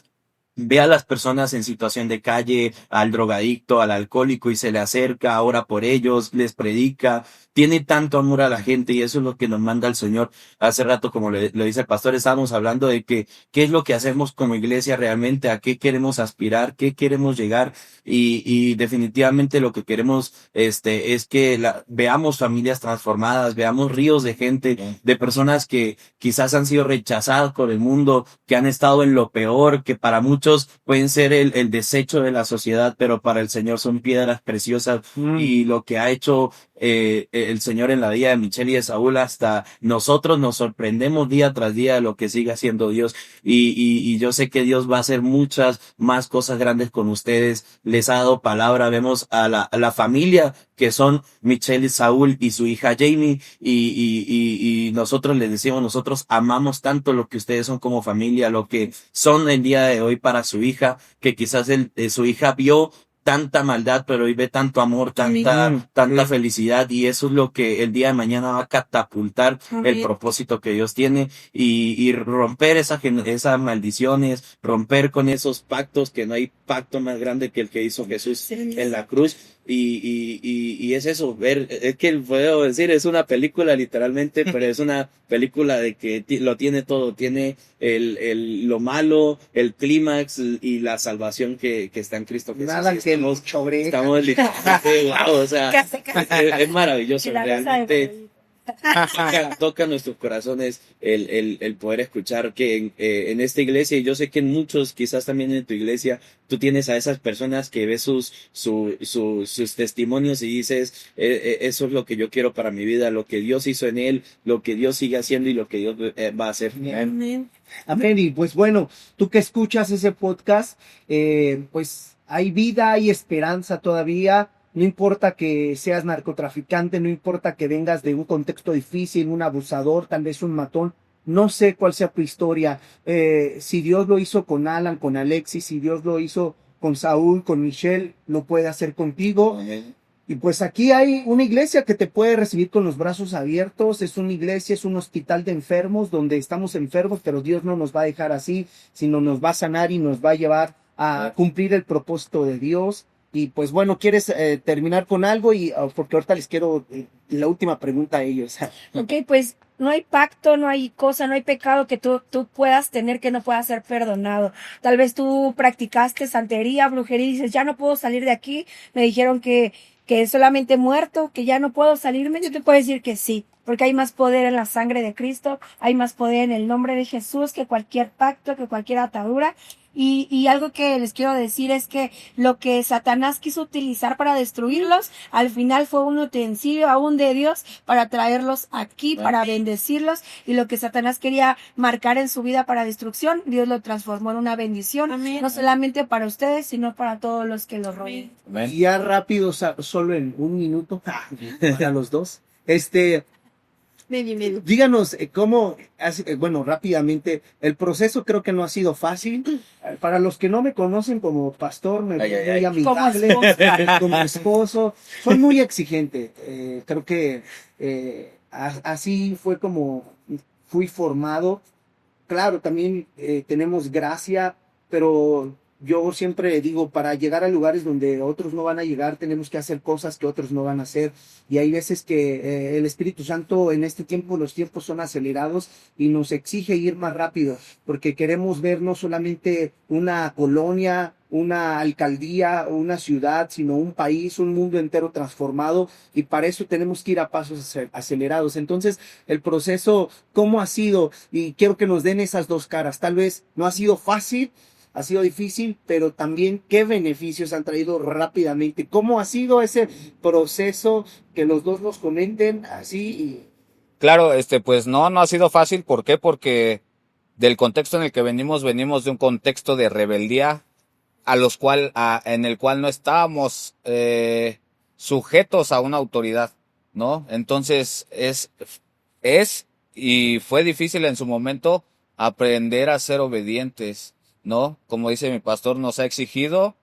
ve a las personas en situación de calle, al drogadicto, al alcohólico, y se le acerca, ora por ellos, les predica, tiene tanto amor a la gente, y eso es lo que nos manda el Señor. Hace rato, como lo dice el pastor, estábamos hablando de que qué es lo que hacemos como iglesia realmente, a qué queremos aspirar, qué queremos llegar, y definitivamente lo que queremos es que veamos familias transformadas, veamos ríos de gente, de personas que quizás han sido rechazadas por el mundo, que han estado en lo peor, que para muchos pueden ser el desecho de la sociedad, pero para el Señor son piedras preciosas. Y lo que ha hecho el Señor en la vida de Michelle y de Saúl, hasta nosotros nos sorprendemos día tras día de lo que sigue haciendo Dios, y yo sé que Dios va a hacer muchas más cosas grandes con ustedes. Les ha dado palabra, vemos a la familia que son Michelle y Saúl y su hija Jamie, y nosotros les decimos, nosotros amamos tanto lo que ustedes son como familia, lo que son el día de hoy para su hija, que quizás su hija vio tanta maldad, pero hoy ve tanto amor, tanta felicidad, y eso es lo que el día de mañana va a catapultar el propósito que Dios tiene, y romper esas maldiciones, romper con esos pactos, que no hay pacto más grande que el que hizo Jesús en la cruz. Y es eso, es que puedo decir, es una película literalmente, pero es una película de que lo tiene todo, tiene lo malo, el clímax y la salvación que está en Cristo Jesús. Nada que estamos literalmente, wow, o sea, es maravilloso, realmente. Toca nuestros corazones el poder escuchar que en esta iglesia, y yo sé que en muchos, quizás también en tu iglesia, tú tienes a esas personas que ves sus testimonios y dices, eso es lo que yo quiero para mi vida, lo que Dios hizo en él, lo que Dios sigue haciendo y lo que Dios va a hacer. Amén. Amén. Y pues bueno, tú que escuchas ese podcast, pues hay vida, hay esperanza todavía. No importa que seas narcotraficante, no importa que vengas de un contexto difícil, un abusador, tal vez un matón. No sé cuál sea tu historia. Si Dios lo hizo con Alan, con Alexis, si Dios lo hizo con Saúl, con Michelle, lo puede hacer contigo. Y pues aquí hay una iglesia que te puede recibir con los brazos abiertos. Es una iglesia, es un hospital de enfermos donde estamos enfermos, pero Dios no nos va a dejar así, sino nos va a sanar y nos va a llevar a cumplir el propósito de Dios. Y pues bueno, ¿quieres terminar con algo? Porque ahorita les quiero la última pregunta a ellos. Ok, pues no hay pacto, no hay cosa, no hay pecado que tú puedas tener que no pueda ser perdonado. Tal vez tú practicaste santería, brujería y dices, ya no puedo salir de aquí. Me dijeron que solamente muerto, que ya no puedo salirme. Yo te puedo decir que sí, porque hay más poder en la sangre de Cristo, hay más poder en el nombre de Jesús que cualquier pacto, que cualquier atadura. Y algo que les quiero decir es que lo que Satanás quiso utilizar para destruirlos, al final fue un utensilio aún de Dios para traerlos aquí, para bendecirlos. Y lo que Satanás quería marcar en su vida para destrucción, Dios lo transformó en una bendición. Amén. No solamente para ustedes, sino para todos los que los rodean. Y ya rápido, solo en un minuto, para los dos. Díganos cómo, bueno, rápidamente, el proceso creo que no ha sido fácil. Para los que no me conocen como pastor, muy amigable, como esposo, soy muy exigente. Creo que así fue como fui formado. Claro, también tenemos gracia, pero yo siempre digo, para llegar a lugares donde otros no van a llegar, tenemos que hacer cosas que otros no van a hacer. Y hay veces que el Espíritu Santo en este tiempo, los tiempos son acelerados y nos exige ir más rápido, porque queremos ver no solamente una colonia, una alcaldía o una ciudad, sino un país, un mundo entero transformado, y para eso tenemos que ir a pasos acelerados. Entonces, el proceso, ¿cómo ha sido? Y quiero que nos den esas dos caras. Tal vez no ha sido fácil, ha sido difícil, pero también qué beneficios han traído rápidamente. ¿Cómo ha sido ese proceso? Que los dos nos comenten así. Claro, pues no ha sido fácil. ¿Por qué? Porque del contexto en el que venimos de un contexto de rebeldía en el cual no estábamos sujetos a una autoridad, ¿no? Entonces es y fue difícil en su momento aprender a ser obedientes, ¿no? Como dice mi pastor, nos ha exigido,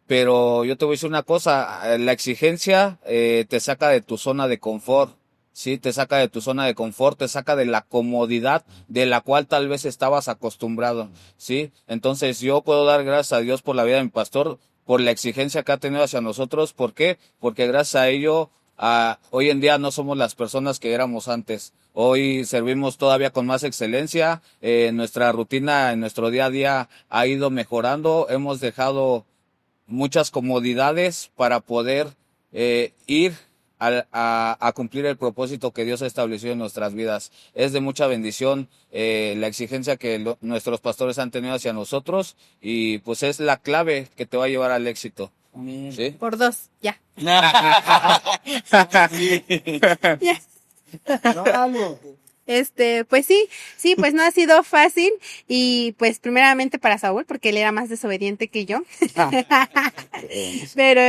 pero yo te voy a decir una cosa, la exigencia te saca de tu zona de confort, ¿sí? Te saca de tu zona de confort, te saca de la comodidad de la cual tal vez estabas acostumbrado, ¿sí? Entonces yo puedo dar gracias a Dios por la vida de mi pastor, por la exigencia que ha tenido hacia nosotros. ¿Por qué? Porque gracias a ello, hoy en día no somos las personas que éramos antes. Hoy servimos todavía con más excelencia, nuestra rutina en nuestro día a día ha ido mejorando, hemos dejado muchas comodidades para poder ir a cumplir el propósito que Dios ha establecido en nuestras vidas. Es de mucha bendición la exigencia que nuestros pastores han tenido hacia nosotros y pues es la clave que te va a llevar al éxito. ¿Sí? Por 2, ya. Ya. No, algo. Pues sí, pues no ha sido fácil y pues primeramente para Saúl porque él era más desobediente que yo. Pero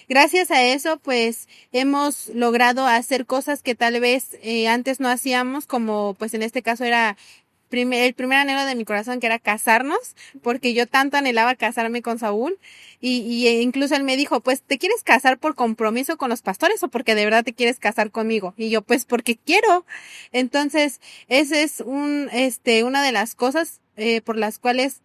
gracias a eso pues hemos logrado hacer cosas que tal vez antes no hacíamos, como pues en este caso era el primer anhelo de mi corazón, que era casarnos, porque yo tanto anhelaba casarme con Saúl y incluso él me dijo, pues, ¿te quieres casar por compromiso con los pastores o porque de verdad te quieres casar conmigo? Y yo, pues, porque quiero. Entonces, ese es una de las cosas por las cuales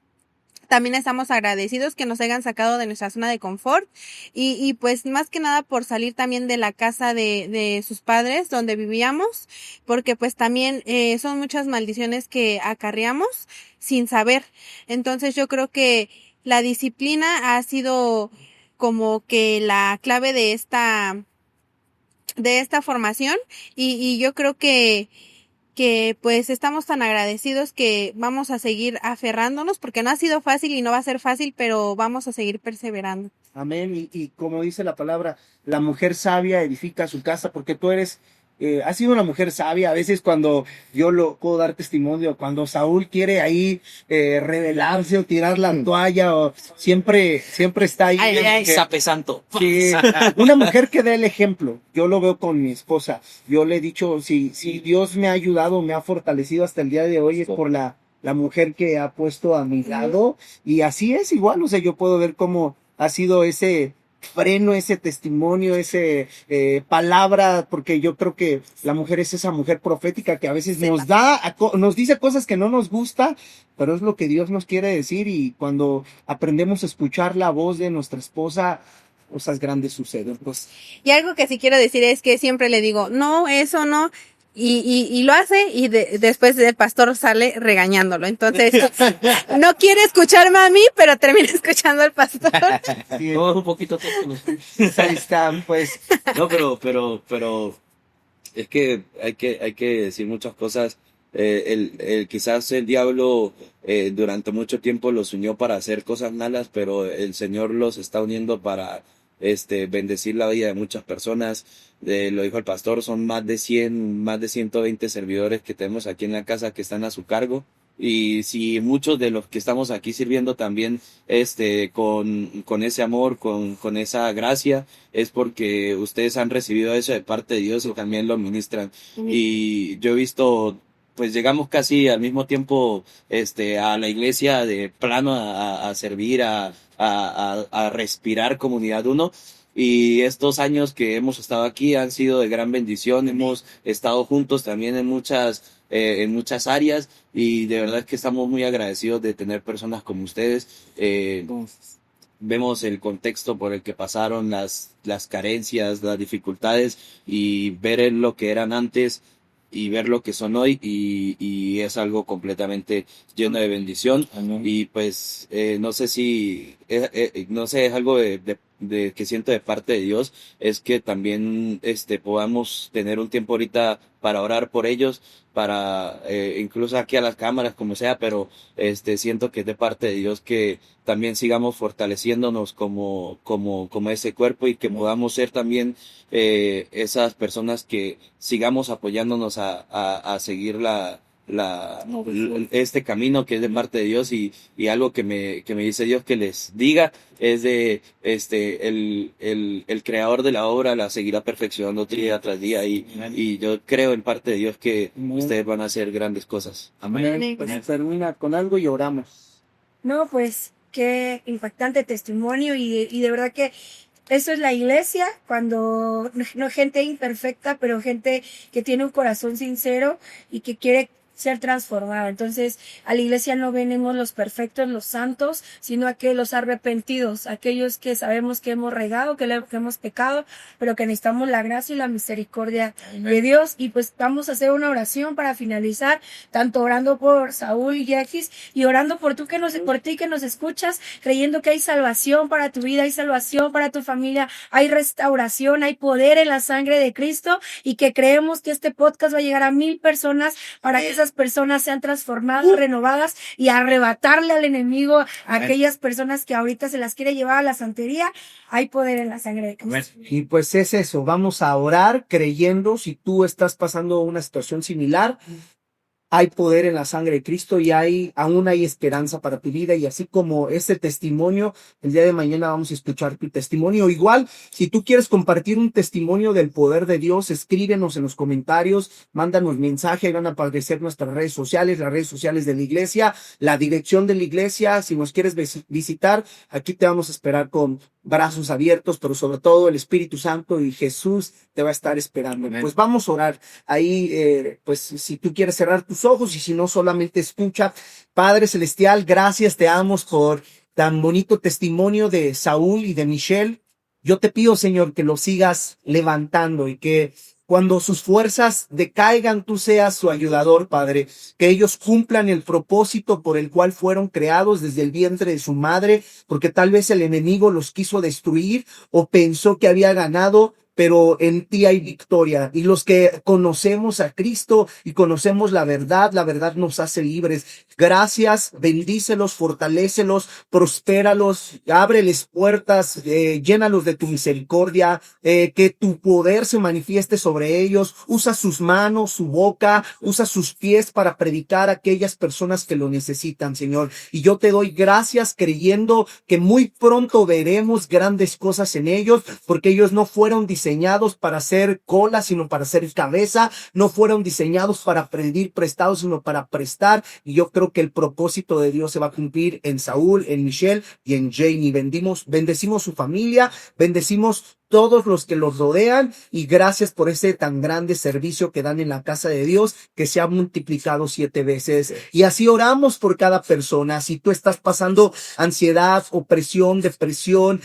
también estamos agradecidos que nos hayan sacado de nuestra zona de confort y pues más que nada por salir también de la casa de sus padres donde vivíamos, porque pues también son muchas maldiciones que acarreamos sin saber. Entonces yo creo que la disciplina ha sido como que la clave de esta formación y yo creo que pues estamos tan agradecidos que vamos a seguir aferrándonos porque no ha sido fácil y no va a ser fácil, pero vamos a seguir perseverando. Amén. Y como dice la palabra, la mujer sabia edifica su casa, porque tú has sido una mujer sabia. A veces cuando yo lo puedo dar testimonio, cuando Saúl quiere ahí rebelarse o tirar la toalla, o siempre está ahí. Ay, sape santo. Sí, una mujer que dé el ejemplo. Yo lo veo con mi esposa. Yo le he dicho, si Dios me ha ayudado, me ha fortalecido hasta el día de hoy, es por la mujer que ha puesto a mi lado. Y así es igual, o sea, yo puedo ver cómo ha sido ese freno, ese testimonio, ese palabra, porque yo creo que la mujer es esa mujer profética que a veces nos dice cosas que no nos gusta, pero es lo que Dios nos quiere decir, y cuando aprendemos a escuchar la voz de nuestra esposa, cosas grandes suceden. Pues. Y algo que sí quiero decir es que siempre le digo, no, eso no. Y lo hace y después el pastor sale regañándolo. Entonces, no quiere escucharme a mí, pero termina escuchando al pastor. Sí, No, un poquito tóxico. ahí está, pues. No, pero es que hay que decir muchas cosas. Quizás el diablo durante mucho tiempo los unió para hacer cosas malas, pero el Señor los está uniendo para bendecir la vida de muchas personas. Lo dijo el pastor, son más de 120 servidores que tenemos aquí en la casa que están a su cargo. Y si muchos de los que estamos aquí sirviendo también con ese amor, con esa gracia, es porque ustedes han recibido eso de parte de Dios y también lo ministran. Y yo he visto, pues llegamos casi al mismo tiempo a la iglesia de plano a servir, a respirar comunidad uno. Y estos años que hemos estado aquí han sido de gran bendición. Hemos estado juntos también en muchas áreas, y de verdad que estamos muy agradecidos de tener personas como ustedes. Vemos el contexto por el que pasaron, las carencias, las dificultades, y ver lo que eran antes y ver lo que son hoy, y es algo completamente lleno de bendición. Y pues no sé si es algo de que siento de parte de Dios, es que también podamos tener un tiempo ahorita para orar por ellos, para incluso aquí a las cámaras, como sea, pero siento que es de parte de Dios que también sigamos fortaleciéndonos como ese cuerpo, y que podamos ser también esas personas que sigamos apoyándonos a seguir este camino que es de parte de Dios y algo que me dice Dios que les diga es de el creador de la obra la seguirá perfeccionando día tras día y yo creo en parte de Dios que ustedes van a hacer grandes cosas. Amén. Pues termina con algo y oramos. No, pues qué impactante testimonio y de verdad que eso es la iglesia, cuando no gente imperfecta, pero gente que tiene un corazón sincero y que quiere ser transformada. Entonces, a la iglesia no venimos los perfectos, los santos, sino aquellos arrepentidos, aquellos que sabemos que hemos regado, que hemos pecado, pero que necesitamos la gracia y la misericordia de Dios. Y pues vamos a hacer una oración para finalizar, tanto orando por Saúl y Yaquis y orando por ti que nos escuchas, creyendo que hay salvación para tu vida, hay salvación para tu familia, hay restauración, hay poder en la sangre de Cristo y que creemos que este podcast va a llegar a 1,000 personas para que esas personas sean transformadas, renovadas y arrebatarle al enemigo a aquellas personas que ahorita se las quiere llevar a la santería. Hay poder en la sangre de Cristo. Y pues es eso, vamos a orar creyendo. Si tú estás pasando una situación similar, hay poder en la sangre de Cristo y aún hay esperanza para tu vida. Y así como ese testimonio, el día de mañana vamos a escuchar tu testimonio. Igual, si tú quieres compartir un testimonio del poder de Dios, escríbenos en los comentarios, mándanos mensaje, ahí van a aparecer nuestras redes sociales, las redes sociales de la iglesia, la dirección de la iglesia. Si nos quieres visitar, aquí te vamos a esperar con brazos abiertos, pero sobre todo el Espíritu Santo y Jesús te va a estar esperando. Pues vamos a orar. Ahí, pues si tú quieres cerrar tus ojos y si no, solamente escucha. Padre Celestial, gracias, te damos por tan bonito testimonio de Saúl y de Michelle. Yo te pido, Señor, que lo sigas levantando y que cuando sus fuerzas decaigan, tú seas su ayudador, Padre, que ellos cumplan el propósito por el cual fueron creados desde el vientre de su madre, porque tal vez el enemigo los quiso destruir o pensó que había ganado, pero en ti hay victoria. Y los que conocemos a Cristo y conocemos la verdad nos hace libres. Gracias, bendícelos, fortalécelos, prospéralos, ábreles puertas, llénalos de tu misericordia, que tu poder se manifieste sobre ellos. Usa sus manos, su boca, usa sus pies para predicar a aquellas personas que lo necesitan, Señor. Y yo te doy gracias creyendo que muy pronto veremos grandes cosas en ellos, porque ellos no fueron diseñados para ser cola, sino para ser cabeza. No fueron diseñados para pedir prestado, sino para prestar. Y yo creo que el propósito de Dios se va a cumplir en Saúl, en Michelle y en Jamie. Bendecimos su familia, bendecimos todos los que los rodean y gracias por ese tan grande servicio que dan en la casa de Dios, que se ha multiplicado 7 veces. Y así oramos por cada persona. Si tú estás pasando ansiedad, opresión, depresión,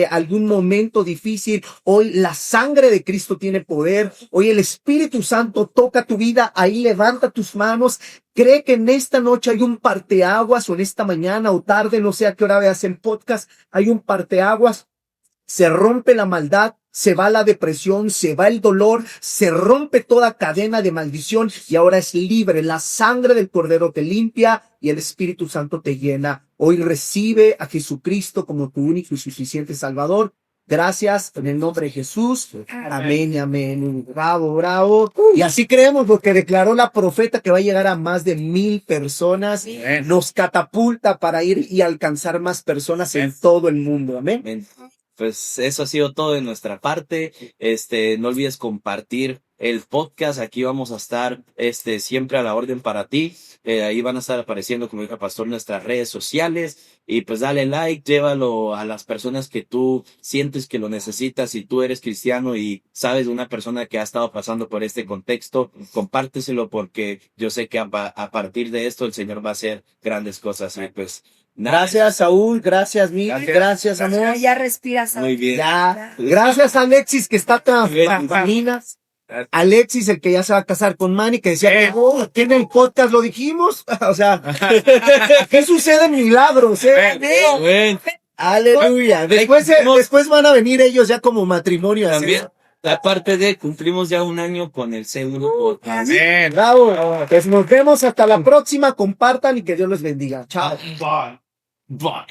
algún momento difícil, hoy la sangre de Cristo tiene poder. Hoy el Espíritu Santo toca tu vida. Ahí levanta tus manos. Cree que en esta noche hay un parteaguas, o en esta mañana o tarde, no sé a qué hora veas el podcast, hay un parteaguas. Se rompe la maldad, se va la depresión, se va el dolor, se rompe toda cadena de maldición y ahora es libre. La sangre del Cordero te limpia y el Espíritu Santo te llena. Hoy recibe a Jesucristo como tu único y suficiente Salvador. Gracias en el nombre de Jesús. Amén y amén. Bravo, bravo. Y así creemos lo que declaró la profeta, que va a llegar a más de 1,000 personas. Nos catapulta para ir y alcanzar más personas en todo el mundo. Amén. Amén. Pues eso ha sido todo de nuestra parte. No olvides compartir el podcast. Aquí vamos a estar siempre a la orden para ti. Ahí van a estar apareciendo, como dijo el pastor, nuestras redes sociales. Y pues dale like, llévalo a las personas que tú sientes que lo necesitas. Si tú eres cristiano y sabes de una persona que ha estado pasando por este contexto, compárteselo, porque yo sé que a partir de esto el Señor va a hacer grandes cosas. Y pues gracias, Saúl. Gracias, Miguel. Gracias, amor. Ya respiras. muy bien. Ya. Gracias, Alexis, que está tan femeninas. Alexis, el que ya se va a casar con Manny, que decía que tiene el podcast, lo dijimos. O sea, ¿qué sucede? Milagros, Bueno, Aleluya. Después van a venir ellos ya como matrimonio. también, aparte de, cumplimos ya 1 año con el segundo podcast. Amén. Bravo. Pues nos vemos hasta la próxima. Compartan y que Dios les bendiga. Chao. Bye.